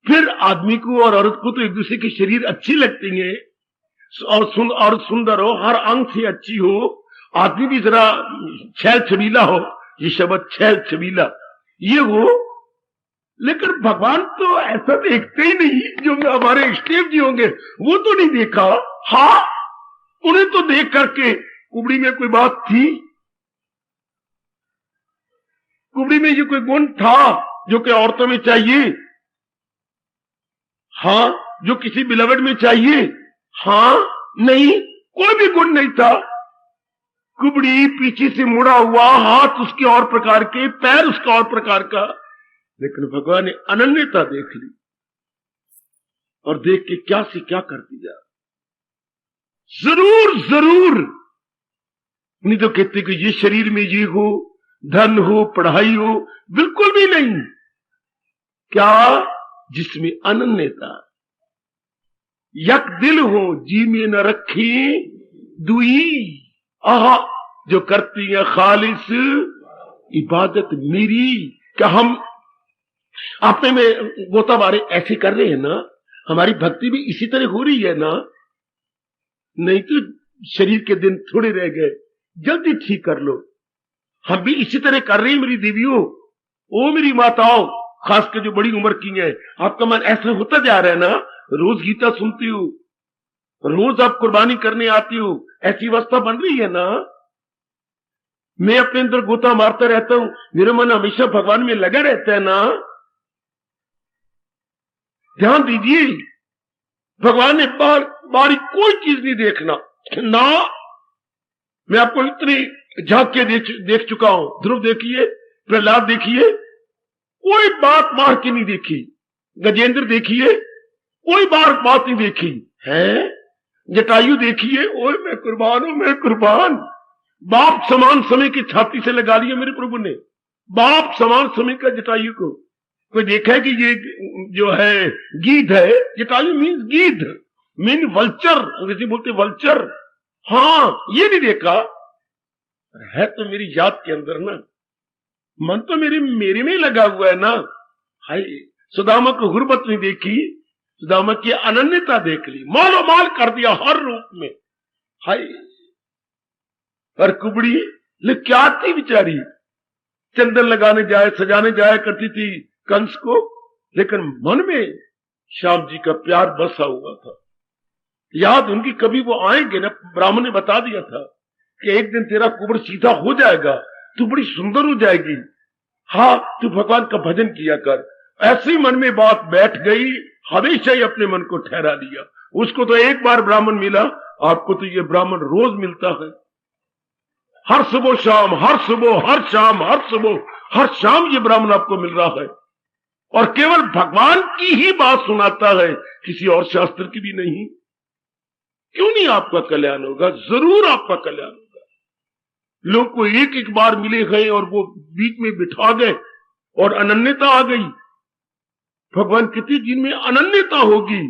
S2: फिर आदमी को और औरत को तो एक दूसरे के शरीर अच्छी लगती है, और सुंदर हो, हर अंग से अच्छी हो, आदमी भी जरा छैल छबीला हो, ये शब्द छैल छबीला ये हो। लेकिन भगवान तो ऐसा देखते ही नहीं। जो हमारे इष्टदेव जी होंगे वो तो नहीं देखा। हाँ, उन्हें तो देख करके कुबड़ी में कोई बात थी, कुबड़ी में ये कोई गुण था जो कि औरतों में चाहिए? हाँ, जो किसी बिलवड में चाहिए? हाँ, नहीं, कोई भी गुण नहीं था। कुबड़ी पीछे से मुड़ा हुआ, हाथ उसके और प्रकार के, पैर उसका और प्रकार का। लेकिन भगवान ने अनन्यता देख ली और देख के क्या से क्या कर दिया। जरूर नहीं तो कहते कि ये शरीर में ये हो, धन हो, पढ़ाई हो, बिल्कुल भी नहीं। क्या? जिसमें अनन्यता। यक दिल हो जी में न रखी दुई, आहा, जो करती है खालिस इबादत मेरी। क्या हम अपने में गोता बारे ऐसे कर रहे हैं ना? हमारी भक्ति भी इसी तरह हो रही है ना? नहीं तो शरीर के दिन थोड़े रह गए, जल्दी ठीक कर लो। हम भी इसी तरह कर रहे हैं मेरी देवियों, ओ मेरी माताओं, खासकर जो बड़ी उम्र की हैं। आपका मन ऐसा होता जा रहा है ना, रोज गीता सुनती हो, रोज आप कुर्बानी करने आती हो, ऐसी अवस्था बन रही है ना। मैं अपने अंदर गोता मारता रहता हूं, मेरा मन हमेशा भगवान में लगा रहता है ना। ध्यान दीजिए, भगवान ने बारी कोई चीज नहीं देखना ना। मैं आपको इतनी झांके देख चुका हूं। ध्रुव देखिए, प्रहलाद देखिए, कोई बात मार के नहीं देखी। गजेंद्र देखिए, कोई बात नहीं देखी है। जटायु देखिए, ओए मैं कुर्बान हूं, मैं कुर्बान। बाप समान समय की छाती से लगा लिया मेरे प्रभु ने, बाप समान समय का जटायु को। कोई देखा है कि ये जो है गीध है? जटायु मीन्स गीध, मीन वल्चर, अंग्रेजी बोलते वल्चर। हाँ, ये नहीं देखा है तो मेरी याद के अंदर ना, मन तो मेरे में लगा हुआ है ना। हाय, सुदामा को गुर्बत नहीं देखी, सुदामा की अनन्यता देख ली, मालो माल कर दिया हर रूप में। हाय, और कुबड़ी ले क्या थी बेचारी, चंदन लगाने जाए सजाने जाया करती थी कंस को, लेकिन मन में श्याम जी का प्यार बसा हुआ था। याद उनकी कभी वो आएंगे ना, ब्राह्मण ने बता दिया था कि एक दिन तेरा कुबड़ सीधा हो जाएगा, तू बड़ी सुंदर हो जाएगी। हाँ, तू भगवान का भजन किया कर। ऐसे ही मन में बात बैठ गई, हमेशा ही अपने मन को ठहरा लिया। उसको तो एक बार ब्राह्मण मिला, आपको तो ये ब्राह्मण रोज मिलता है। हर सुबह शाम, हर सुबह, हर शाम, हर सुबह, हर शाम ये ब्राह्मण आपको मिल रहा है, और केवल भगवान की ही बात सुनाता है, किसी और शास्त्र की भी नहीं। क्यों नहीं आपका कल्याण होगा? जरूर आपका कल्याण होगा। लोग को एक एक बार मिले गए और वो बीच में बिठा गए और अनन्यता आ गई। भगवान कितनी जिनमें अनन्यता होगी,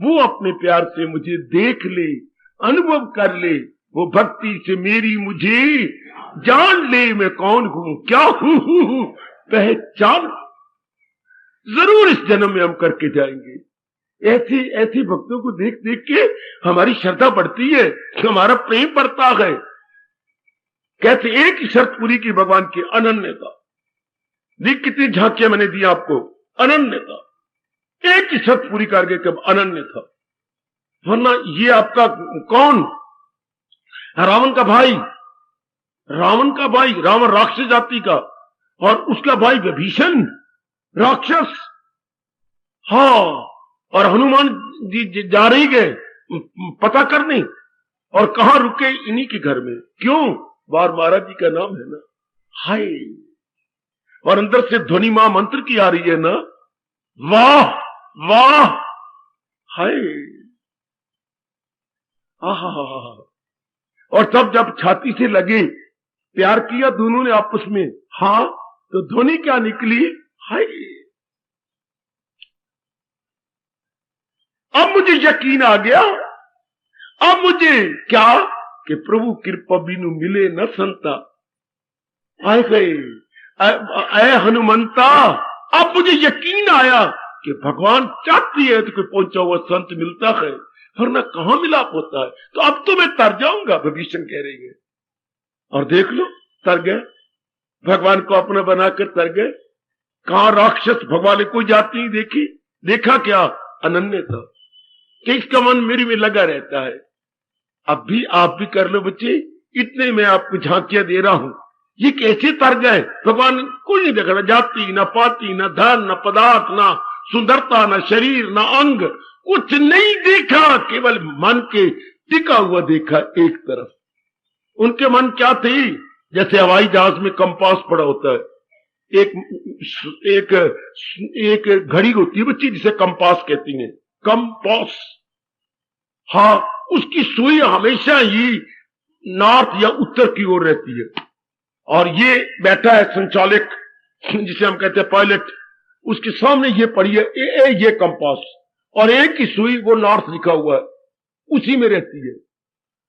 S2: वो अपने प्यार से मुझे देख ले, अनुभव कर ले, वो भक्ति से मेरी मुझे जान ले, मैं कौन हूं, क्या हूं पहचान। जरूर इस जन्म में हम करके जाएंगे। ऐसी भक्तों को देख देख के हमारी श्रद्धा बढ़ती है, हमारा प्रेम बढ़ता है। कहते एक ही शर्त पूरी की भगवान की, अनन्यता। देख कितनी झांकियां मैंने दी आपको, अनन्यता। एक ही शर्त पूरी करके कब अनन्यता, वरना ये आपका कौन? रावण का भाई, रावण राक्षस जाति का, और उसका भाई विभीषण राक्षस। हाँ, और हनुमान जी जा रही गए पता करने, और कहां रुके? इन्हीं के घर में। क्यों? बार महाराज जी का नाम है ना। हाय, और अंदर से ध्वनि मां मंत्र की आ रही है ना, वाह वाह, हाय, आहा। और तब जब छाती से लगे, प्यार किया दोनों ने आपस में, हाँ, तो ध्वनि क्या निकली? हाय। अब मुझे यकीन आ गया, अब मुझे क्या कि प्रभु कृपा बिनु मिले न संता। आए गए अय हनुमंता, अब मुझे यकीन आया कि भगवान चाहती है तो कोई पहुंचा हुआ संत मिलता है, वरना कहां मिलाप होता है। तो अब तो मैं तर जाऊंगा, विभीषण कह रही है। और देख लो, तर गए, भगवान को अपना बनाकर तर गए। कहां राक्षस भगवान ने कोई जाति नहीं देखी, देखा क्या? अनन्यता, कि इसका मन मेरे में लगा रहता है। अब भी आप भी कर लो बच्चे, इतने मैं आपको झांकियां दे रहा हूं। ये कैसे तर गए? भगवान कोई नहीं देखा, ना जाति, ना पाति, ना धन, ना पदार्थ, ना सुंदरता, ना शरीर, ना अंग, कुछ नहीं देखा, केवल मन के टिका हुआ देखा एक तरफ। उनके मन क्या थी? जैसे हवाई जहाज में कंपास पड़ा होता है, एक घड़ी होती है बच्ची जिसे कंपास कहती हैं, कंपास। हाँ, उसकी सुई हमेशा ही नॉर्थ या उत्तर की ओर रहती है, और ये बैठा है संचालक जिसे हम कहते हैं पायलट, उसके सामने ये पड़ी है ये कंपास, और एक की सुई वो नॉर्थ लिखा हुआ है, उसी में रहती है।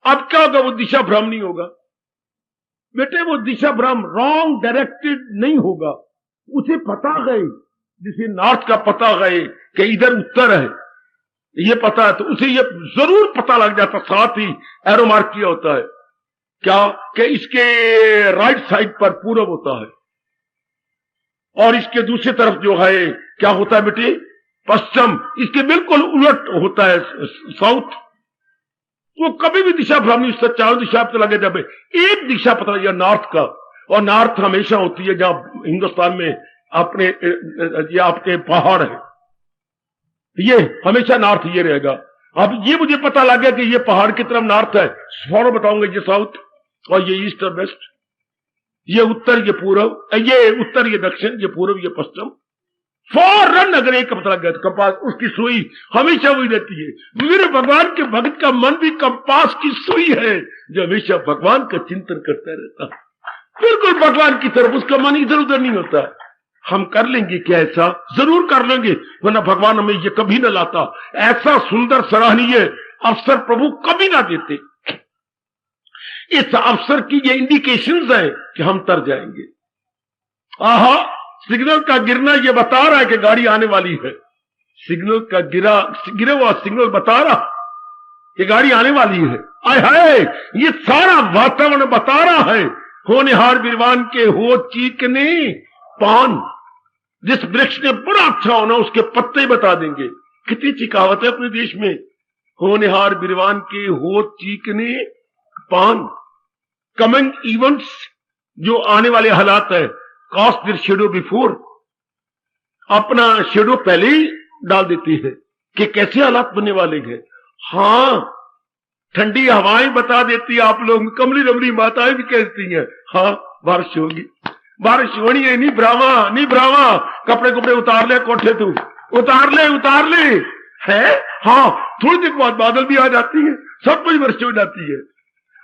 S2: अब क्या होगा? वो दिशा भ्रम नहीं होगा बेटे, वो दिशा भ्रम रॉन्ग डायरेक्टेड नहीं होगा। उसे पता गए, जिसे नॉर्थ का पता गए कि इधर उत्तर है, ये पता है, तो उसे ये जरूर पता लग जाता, साथ ही एरो मार्क किया होता है क्या कि इसके राइट साइड पर पूरब होता है, और इसके दूसरी तरफ जो है क्या होता है बेटे? पश्चिम। इसके बिल्कुल उलट होता है साउथ। वो कभी भी दिशा भ्रम नहीं, उससे चारों दिशा पता लगे, जब एक दिशा पता लगे नॉर्थ का, और नॉर्थ हमेशा होती है जहां हिंदुस्तान में अपने ये आपके पहाड़ है, ये हमेशा नॉर्थ ये रहेगा। अब ये मुझे पता लग गया कि ये पहाड़ की तरफ नॉर्थ है, फौरन बताऊंगा ये साउथ, और ये ईस्ट और वेस्ट, ये उत्तर, ये पूर्व, ये उत्तर, ये दक्षिण, ये पूर्व, ये पश्चिम। फौरन अगर एक पता लग गया तो कंपास उसकी सुई हमेशा वही रहती है। मेरे भगवान के भक्त का मन भी कंपास की सुई है, जो हमेशा भगवान का चिंतन करता रहता है, बिल्कुल भगवान की तरफ, उसका मन इधर उधर नहीं होता। हम कर लेंगे क्या ऐसा? जरूर कर लेंगे, वरना भगवान हमें ये कभी ना लाता। ऐसा सुंदर सराहनीय अवसर प्रभु कभी ना देते। इस अवसर की ये इंडिकेशंस है कि हम तर जाएंगे। आहा, सिग्नल का गिरना ये बता रहा है कि गाड़ी आने वाली है। सिग्नल का गिरे हुआ सिग्नल बता रहा कि गाड़ी आने वाली है। आय हाय, ये सारा वातावरण बता रहा है। होनहार विद्वान के हो चीकने पान, जिस वृक्ष ने बड़ा अच्छा होना उसके पत्ते बता देंगे। कितनी अच्छी कहावत है अपने देश में, होनहार विद्वान के हो चीकने पान। कमिंग इवेंट्स, जो आने वाले हालात है, कास्ट देयर शेडो बिफोर, अपना शेडो पहले ही डाल देती है कि कैसे हालात बनने वाले हैं। हाँ, ठंडी हवाएं बता देती है, आप लोग कमली रमली माताएं भी कहती हैं हाँ बारिश होगी, बारिश होनी है। नहीं ब्रावा, कपड़े कपड़े उतार ले, कोठे तू उतार ले है। हाँ, थोड़ी देर बाद बादल भी आ जाती है, सब कुछ वर्षा हो जाती है।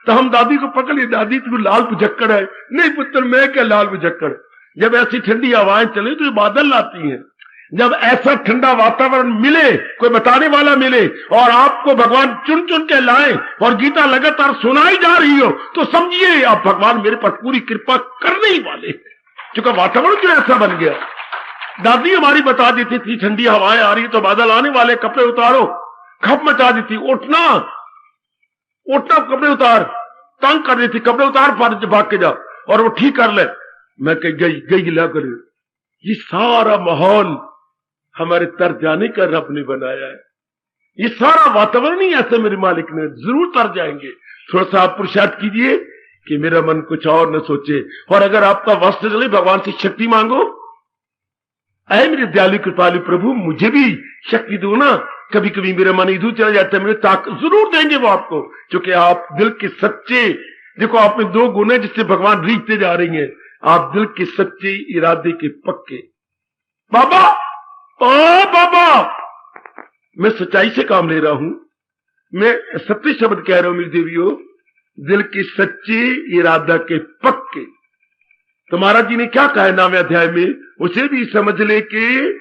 S2: तो हम दादी को पकड़ लिए, दादी तू लाल पुजक्कड़ है। नहीं पुत्र, मैं क्या लाल पुजक्कड़। जब ऐसी ठंडी हवाएं चले तो ये बादल लाती हैं। जब ऐसा ठंडा वातावरण मिले, कोई बताने वाला मिले, और आपको भगवान चुन चुन के लाए, और गीता लगातार सुनाई जा रही हो, तो समझिए आप भगवान मेरे पर पूरी कृपा करने ही वाले, क्योंकि वातावरण जो ऐसा बन गया। दादी हमारी बता देती थी ठंडी हवाएं आ रही तो बादल आने वाले, कपड़े उतारो, खप मचा देती, उठना कपड़े उतार, तंग कर देती, कपड़े उतार भाग के जाओ, और वो ठीक कर ले। मैं गई ला कर। ये सारा माहौल हमारे तर जाने का रब ने बनाया है। ये सारा वातावरण ही ऐसे मेरे मालिक ने, जरूर तर जाएंगे। थोड़ा सा आप पुरुषार्थ कीजिए कि मेरा मन कुछ और न सोचे, और अगर आपका वश चले भगवान से शक्ति मांगो। अरे मेरे दयालु कृपालु प्रभु, मुझे भी शक्ति दो ना। कभी कभी मेरा मन इधर चला जाता है, मेरे ताकत जरूर देंगे वो आपको, क्योंकि आप दिल के सच्चे, देखो आप में दो गुण है जिससे भगवान रीझते जा रही हैं। आप दिल के सच्चे, इरादे के पक्के। बाबा, ओ बाबा, मैं सच्चाई से काम ले रहा हूं, मैं सत्य शब्द कह रहा हूं मेरी देवियों, दिल के सच्चे, इरादा के पक्के। तो महाराज जी ने क्या कहा है 9वें अध्याय में, उसे भी समझ ले के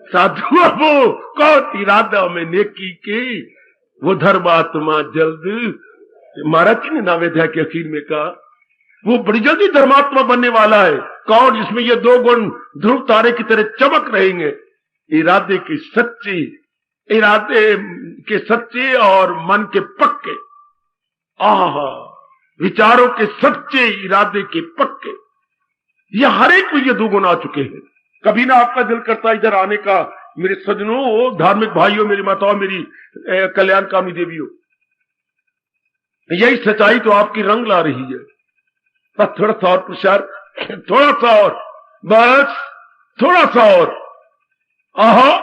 S2: साधु वो कौन इरादा में नेकी के, वो धर्मात्मा जल्द। महाराज जी ने 9वें अध्याय के आखिर में कहा वो बड़ी जल्दी धर्मात्मा बनने वाला है। कौन? जिसमें ये दो गुण ध्रुव तारे की तरह चमक रहेंगे, इरादे के सच्चे और मन के पक्के। आहा, विचारों के सच्चे, इरादे के पक्के। ये हर एक में ये दो गुण आ चुके हैं। कभी ना आपका दिल करता इधर आने का मेरे सज्जनों, धार्मिक भाइयों, मेरी माताओं, मेरी कल्याणकामी देवियों, यही सच्चाई तो आपकी रंग ला रही है। बस थोड़ा सा और प्रसार, थोड़ा सा और, बस थोड़ा सा और। आहा,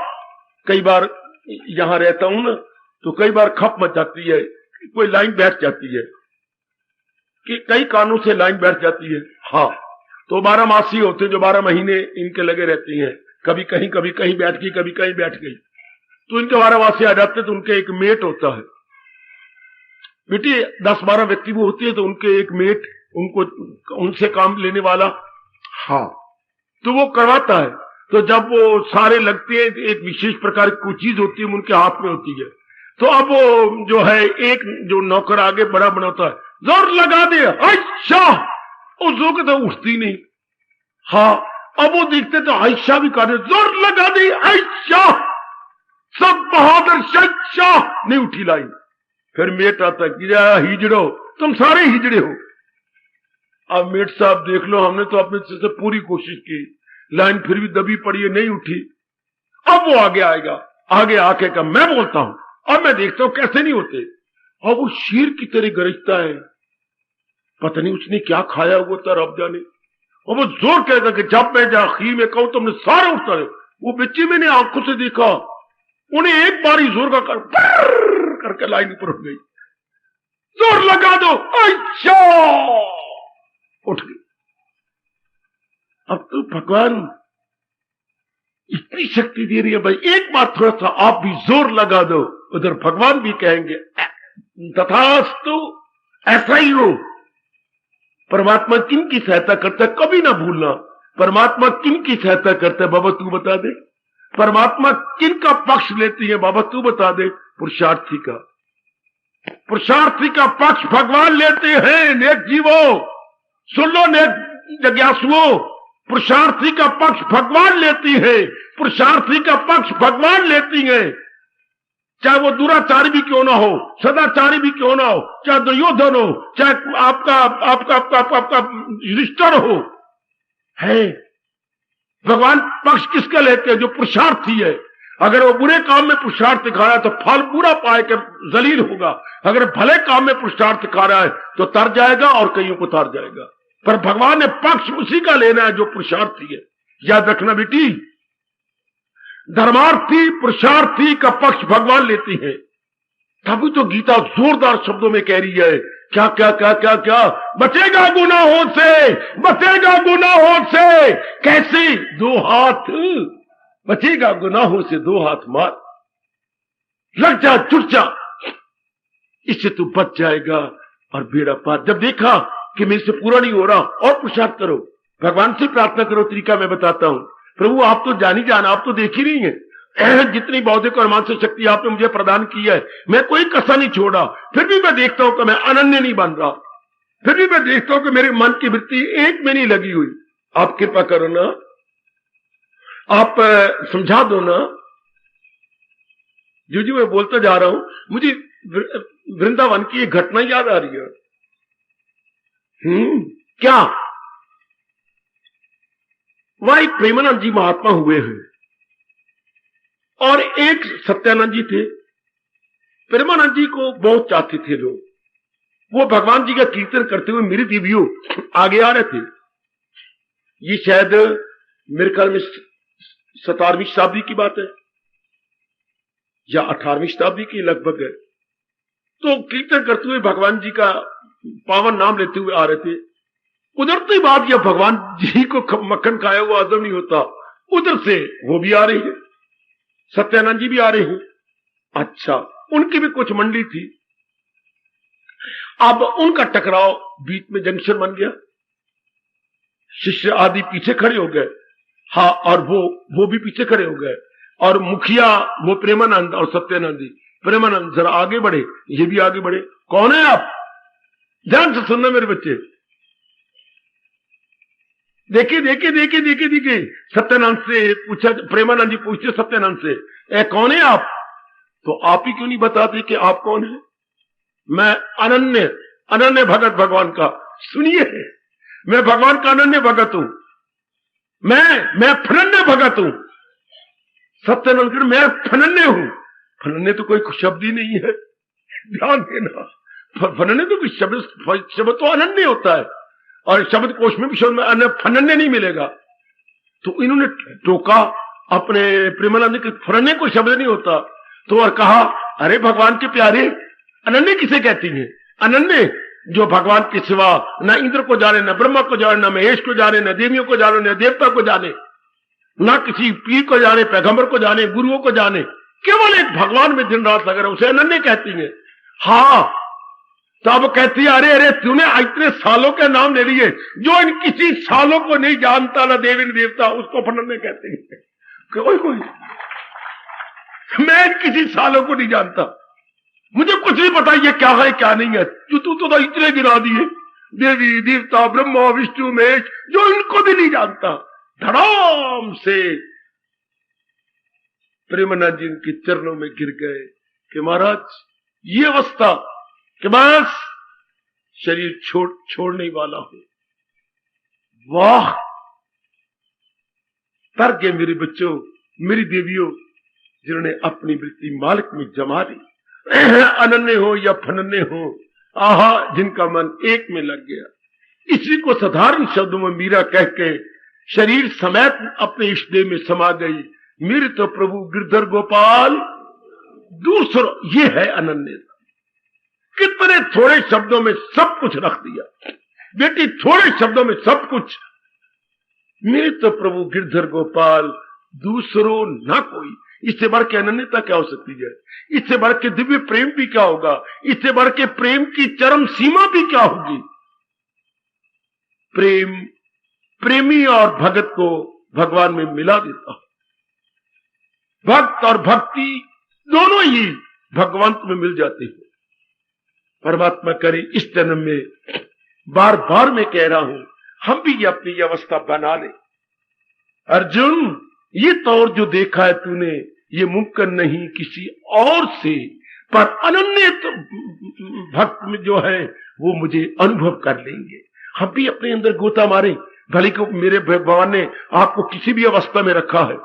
S2: कई बार यहां रहता हूं ना, तो कई बार खप मच जाती है, कोई लाइन बैठ जाती है, कि कई कानों से लाइन बैठ जाती है। हाँ, तो 12 मासी होते हैं जो 12 महीने इनके लगे रहती हैं, कभी कहीं बैठ गई, कभी कहीं बैठ गई, तो इनके 12 मासी आ जाते, तो उनके एक मेट होता है। बेटी 10-12 व्यक्ति वो होती है, तो उनके एक मेट, उनसे काम लेने वाला, हाँ, तो वो करवाता है। तो जब वो सारे लगते हैं, एक विशेष प्रकार की कोई चीज होती है, उनके हाथ में होती है। तो अब वो जो है, एक जो नौकर आगे बड़ा बनाता है, जोर लगा दे, अच्छा, वो जोर के तो उठती नहीं। हाँ, अब वो देखते तो आयशा भी कर दे, जोर लगा दे, आयशा, सब बहादुर शाह नहीं उठी लाइन। फिर मेट आता, हिजड़ो, तुम सारे हिजड़े हो। अब मेट साहब देख लो, हमने तो अपने से पूरी कोशिश की, लाइन फिर भी दबी पड़ी है, नहीं उठी। अब वो आगे आएगा, आगे आके का मैं बोलता हूं, अब मैं देखता हूं कैसे नहीं होते। और वो शेर की तरह गरजता है, पता नहीं उसने क्या खाया हुआ था, रब जाने। और वो जोर कहता कि जब मैं आखिर में कहूं तुमने सारे उठता है। वो बच्चे मैंने आंखों से देखा उन्हें एक बार ही जोर का करके लाइन ऊपर उठ गई। जोर लगा दो, अच्छा उठ गई। अब तो भगवान इतनी शक्ति दे रही है भाई, एक बार थोड़ा सा आप भी जोर लगा दो, उधर भगवान भी कहेंगे तथास्तु, ऐसा ही हो। परमात्मा किन की सहायता करता है कभी ना भूलना। परमात्मा किन की सहायता करता है बाबा तू बता दे। परमात्मा किन का पक्ष लेती है बाबा तू बता दे। पुरुषार्थी का, पुरुषार्थी का पक्ष भगवान लेते हैं। नेक जीवो सुन लो, नेक जिज्ञासुओं, पुरुषार्थी का पक्ष भगवान लेती है। पुरुषार्थी का पक्ष भगवान लेती है, चाहे वो दुराचारी भी क्यों ना हो, सदाचारी भी क्यों ना हो, चाहे दुर्योधन हो, चाहे आपका आपका आपका आपका, आपका युधिष्ठिर हो। है भगवान पक्ष किसका लेते हैं? जो पुरुषार्थी है। अगर वो बुरे काम में पुरुषार्थ दिखा रहा है तो फल बुरा पाए के जलील होगा। अगर भले काम में पुरुषार्थ दिखा रहा है तो तर जाएगा और कईयों को तर जाएगा। पर भगवान ने पक्ष उसी का लेना है जो पुरुषार्थी है। याद रखना बेटी, धर्मार्थी पुरुषार्थी का पक्ष भगवान लेती है। तभी तो गीता जोरदार शब्दों में कह रही है, क्या क्या क्या क्या क्या, बचेगा गुनाहों से, बचेगा गुनाहों से। कैसे? दो हाथ, बचेगा गुनाहों से दो हाथ मार, लग जा जुट जा, इससे तू बच जाएगा और बेड़ा पार। जब देखा कि मेरे से पूरा नहीं हो रहा और पुरुषार्थ करो, भगवान से प्रार्थना करो। तरीका मैं बताता हूं। प्रभु आप तो जानी जाना, आप तो देख ही नहीं है जितनी बौद्धिक और मानसिक शक्ति आपने मुझे प्रदान की है, मैं कोई कसर नहीं छोड़ा। फिर भी मैं देखता हूं कि मैं अनन्य नहीं बन रहा। फिर भी मैं देखता हूं कि मेरे मन की वृत्ति एक में नहीं लगी हुई। आप कृपा करो ना, आप समझा दो ना। जो मैं बोलता जा रहा हूं, मुझे वृंदावन की एक घटना याद आ रही है। क्या? वह एक प्रेमानंद जी महात्मा हुए हैं और एक सत्यानंद जी थे। प्रेमानंद जी को बहुत चाहते थे लोग। वो भगवान जी का कीर्तन करते हुए मेरे देवियों आगे आ रहे थे। ये शायद मेरे ख्याल में 17वीं शताब्दी की बात है या 18वीं शताब्दी की लगभग है। तो कीर्तन करते हुए भगवान जी का पावन नाम लेते हुए आ रहे थे। उधर तो बात यह भगवान जी को मक्खन खाया हुआ हजम नहीं होता, उधर से वो भी आ रही है, सत्यानंद जी भी आ रहे हैं। अच्छा, उनकी भी कुछ मंडली थी। अब उनका टकराव बीच में जंक्शन बन गया। शिष्य आदि पीछे खड़े हो गए, हाँ, और वो भी पीछे खड़े हो गए। और मुखिया वो प्रेमानंद और सत्यानंद जी, प्रेमानंद जरा आगे बढ़े, ये भी आगे बढ़े। कौन है आप? ध्यान से सुनना मेरे बच्चे। देखिए देखिए देखिए देखिए देखिए, सत्यानंद से पूछा, प्रेमानंद जी पूछते सत्यानंद से, ए कौन है आप? तो आप ही क्यों नहीं बताते कि आप कौन है? मैं अनन्य अनन्य भगत भगवान का। सुनिए, मैं भगवान का अनन्य भगत हूं। मैं फनन्य भगत हूं। सत्यानंद कहते मैं फनन्य हूं। फनन्य तो कोई शब्द ही नहीं है, ध्यान देना। फनन्य तो कोई शब्द तो अनन्य होता है और शब्द कोश में भी शब्द में फनन्य नहीं मिलेगा। तो इन्होंने टोका अपने प्रेमानंद के, फनन्य कोई शब्द नहीं होता। तो और कहा, अरे भगवान के प्यारे, अनन्य किसे कहती है? अनन्य जो भगवान के सिवा न इंद्र को जाने, न ब्रह्मा को जाने, न महेश को जाने, न देवियों को जाने, न देवता को जाने, न किसी पीर को जाने, पैगंबर को जाने, गुरुओं को जाने, केवल एक भगवान में दिन रात लग रहा, उसे अनन्य कहती है। हाँ, तो अब कहती है, अरे अरे तूने इतने सालों के नाम ले लिए, जो इन किसी सालों को नहीं जानता, ना देवी न देवता, उसको अनन्य कहते हैं। कोई मैं इन किसी सालों को नहीं जानता, मुझे कुछ नहीं पता ये क्या है क्या नहीं है। तू तो इतने गिरा दिए, देवी देवता ब्रह्मा विष्णु महेश, जो इनको भी नहीं जानता। धड़ाम से प्रेमानंद जी उनके चरणों में गिर गए कि महाराज ये अवस्था कि बस शरीर छोड़ने वाला हूं। वाह, तर के मेरे बच्चों, मेरी देवियों, जिन्होंने अपनी वृत्ति मालिक में जमा ली, अनन्य हो या फनन्य हो, आहा, जिनका मन एक में लग गया। इसी को साधारण शब्दों में मीरा कह के शरीर समेत अपने इष्ट देह में समा गई। मेरे तो प्रभु गिरधर गोपाल दूसरों, ये है अनन्यता। कितने थोड़े शब्दों में सब कुछ रख दिया बेटी, थोड़े शब्दों में सब कुछ। मेरे तो प्रभु गिरधर गोपाल, दूसरों ना कोई। इससे बढ़ के अनन्यता क्या हो सकती है? इससे बढ़ के दिव्य प्रेम भी क्या होगा? इससे बढ़ के प्रेम की चरम सीमा भी क्या होगी? प्रेम प्रेमी और भगत को भगवान में मिला देता है। भक्त और भक्ति दोनों ही भगवंत में मिल जाते हैं। परमात्मा करे इस जन्म में, बार बार मैं कह रहा हूं, हम भी अपनी ये अवस्था बना ले। अर्जुन, ये तौर जो देखा है तूने, ये मुमकिन नहीं किसी और से, पर अनन्य भक्त में जो है वो मुझे अनुभव कर लेंगे। हम भी अपने अंदर गोता मारे। भले को मेरे भगवान ने आपको किसी भी अवस्था में रखा है,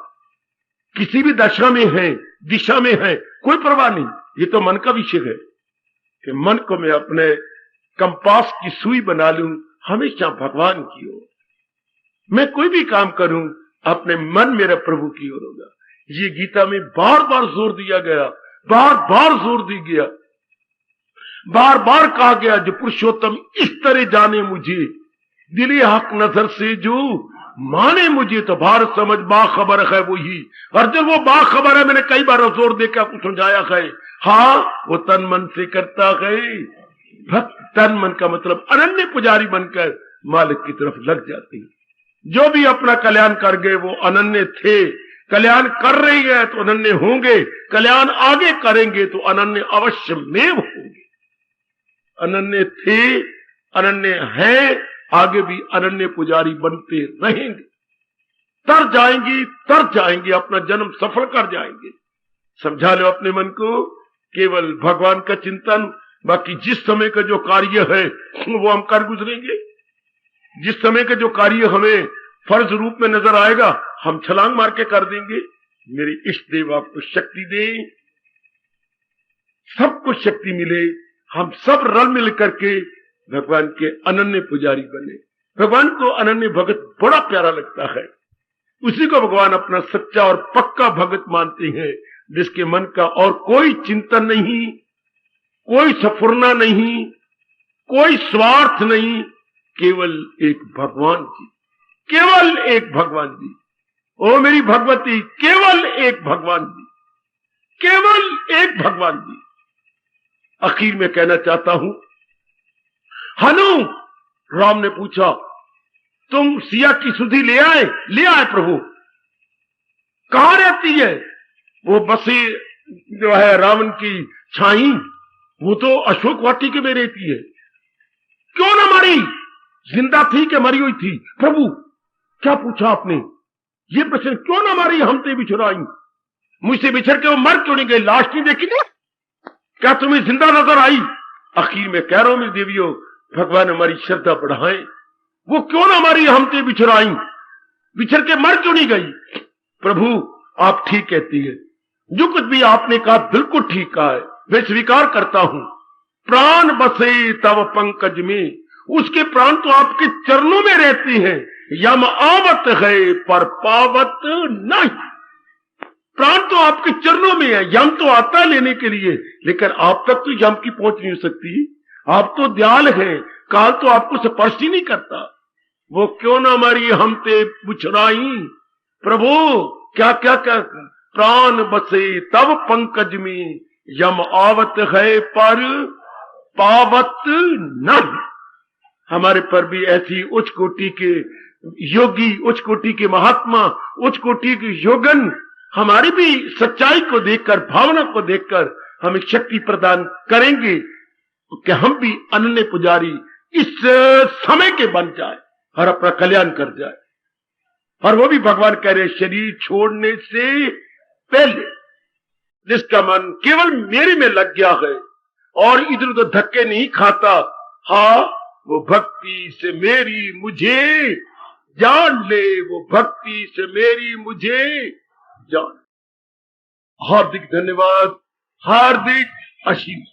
S2: किसी भी दशा में है, दिशा में है, कोई परवाह नहीं। ये तो मन का विषय है कि मन को मैं अपने कंपास की सुई बना लूं, हमेशा भगवान की ओर। मैं कोई भी काम करूं, अपने मन मेरा प्रभु की ओर होगा। ये गीता में बार बार जोर दिया गया, बार बार जोर दी गया, बार बार कहा गया, जो पुरुषोत्तम इस तरह जाने मुझे, दिली हक नजर से जो माने मुझे, तो भारत समझ बाखबर है वही। अर्जुन, वो बाखबर है, मैंने कई बार जोर देकर आपको समझाया है। हाँ, वो तन मन से करता है भक्त। तन मन का मतलब अनन्य पुजारी बनकर मालिक की तरफ लग जाते हैं। जो भी अपना कल्याण कर गए वो अनन्य थे, कल्याण कर रही है तो अनन्य होंगे, कल्याण आगे करेंगे तो अनन्य अवश्य में होंगे। अनन्य थे, अनन्य हैं, आगे भी अनन्य पुजारी बनते रहेंगे। तर जाएंगे, अपना जन्म सफल कर जाएंगे। समझा लो अपने मन को, केवल भगवान का चिंतन। बाकी जिस समय का जो कार्य है वो हम कर गुजरेंगे। जिस समय का जो कार्य हमें फर्ज रूप में नजर आएगा, हम छलांग मार के कर देंगे। मेरी इष्ट देव आपको शक्ति दे, सबको शक्ति मिले, हम सब रल मिल करके भगवान के अनन्य पुजारी बने। भगवान को अनन्य भगत बड़ा प्यारा लगता है। उसी को भगवान अपना सच्चा और पक्का भगत मानते हैं, जिसके मन का और कोई चिंतन नहीं, कोई सफुरना नहीं, कोई स्वार्थ नहीं, केवल एक भगवान जी, केवल एक भगवान जी। ओ मेरी भगवती, केवल एक भगवान जी, केवल एक भगवान जी। आखिर में कहना चाहता हूं, हनु, राम ने पूछा, तुम सिया की सुधि ले आए? ले आए प्रभु। कहां रहती है? वो बसी जो है रावण की छाई, वो तो अशोक वाटिके में रहती है। क्यों ना मरी? जिंदा थी कि मरी हुई थी? प्रभु, क्या पूछा आपने? ये प्रश्न, क्यों ना मारी हमसे बिछुराई? मुझसे बिछड़ के वो मर क्यों नहीं गई? लाश नहीं देखी थी? क्या तुम्हें जिंदा नजर आई? आखिर में कह रहा हूं मेरी देवियों, भगवान हमारी श्रद्धा बढ़ाए। वो क्यों ना हमारी हमसे बिछुराई, बिछड़ के मर क्यों नहीं गई? प्रभु, आप ठीक कहती है, जो कुछ भी आपने कहा बिल्कुल ठीक कहा है, मैं स्वीकार करता हूं। प्राण बसे तव पंकज में, उसके प्राण तो आपके चरणों में रहती हैं। यम आवत है पर पावत नहीं। प्राण तो आपके चरणों में है, यम तो आता है लेने के लिए, लेकिन आप तक तो यम की पहुंच नहीं हो सकती। आप तो दयाल हैं, काल तो आपको स्पर्श ही नहीं करता। वो क्यों ना हमारी हमसे पुछराई? प्रभु, क्या क्या क्या, प्राण बसे तब पंकज में, यम आवत है पर पावत नहीं। हमारे पर भी ऐसी उच्च कोटि के योगी, उच्च कोटि के महात्मा, उच्च कोटि के योगन हमारी भी सच्चाई को देखकर, भावना को देखकर हमें शक्ति प्रदान करेंगे कि हम भी अनन्य पुजारी इस समय के बन जाए और अपना कल्याण कर जाए। और वो भी भगवान कह रहे, शरीर छोड़ने से पहले जिसका मन केवल मेरे में लग गया है और इधर उधर धक्के नहीं खाता, हाँ, वो भक्ति से मेरी मुझे जान ले, वो भक्ति से मेरी मुझे जान। हार्दिक धन्यवाद, हार्दिक आशीर्वाद।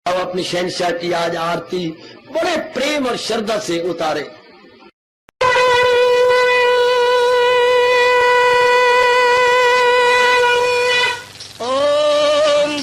S1: अब अपनी शहंशाह की आज आरती बड़े प्रेम और श्रद्धा से उतारे। ओम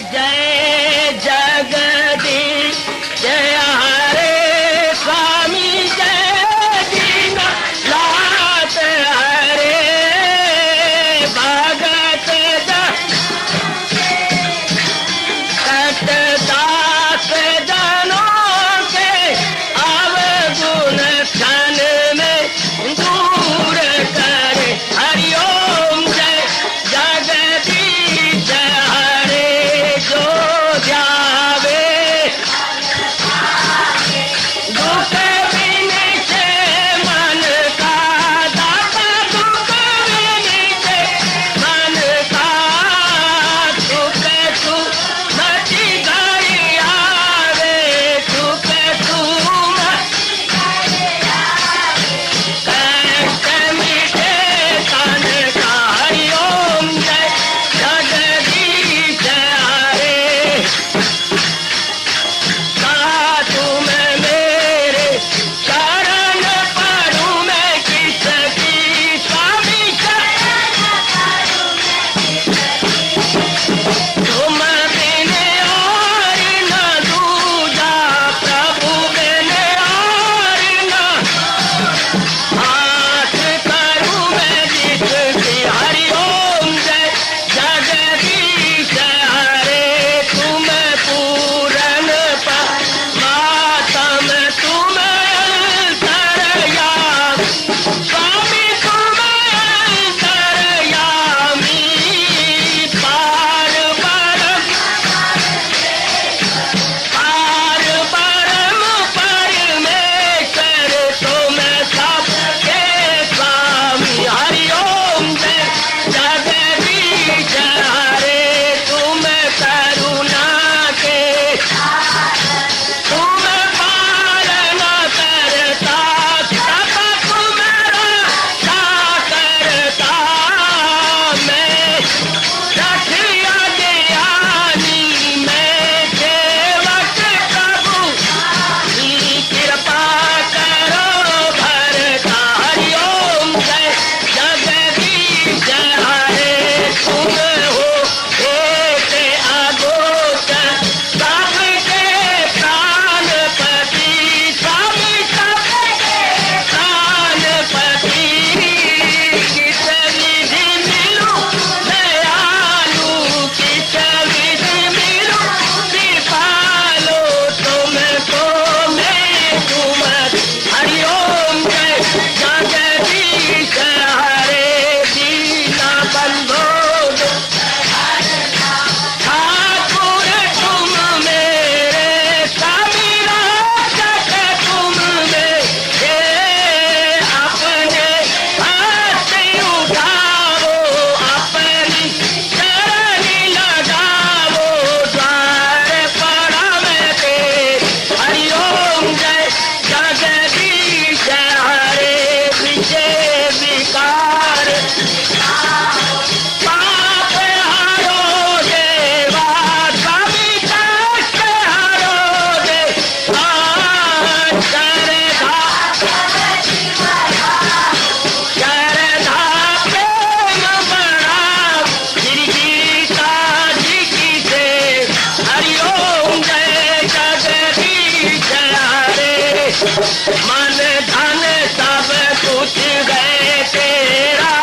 S1: मन धन सब कुछ है तेरा,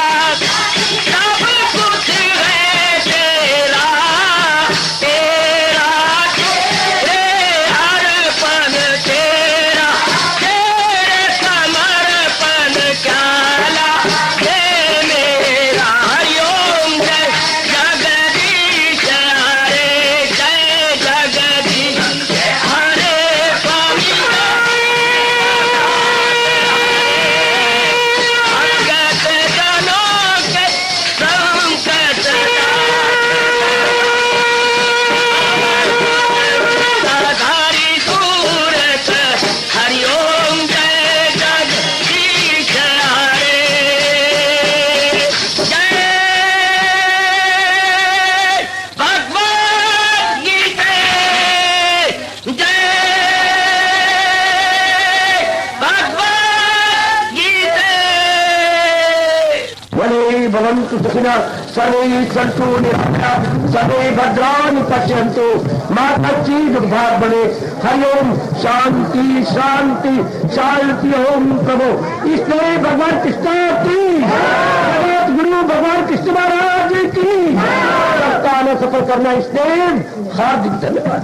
S1: सब कुछ है तेरा, तेरा तेरे अर्पण तेरा, तेरे समर्पण क्या लागे मेरा। हरिओम जय जगदीश हरे, जय जगदीश हरे स्वामी भवन्तु सुखिनः सर्वे सन्तु निरामयाः सर्वे भद्राणि पश्यन्तु मा कश्चित् दुर्भाग् भवेत्। हरि ओम शांति शांति शांति। ओम प्रभु इसलिए भगवान कृष्ण की जगत गुरु भगवान कृष्ण महाराज की सप्ताह में सफल करना इसलिए हार्दिक धन्यवाद।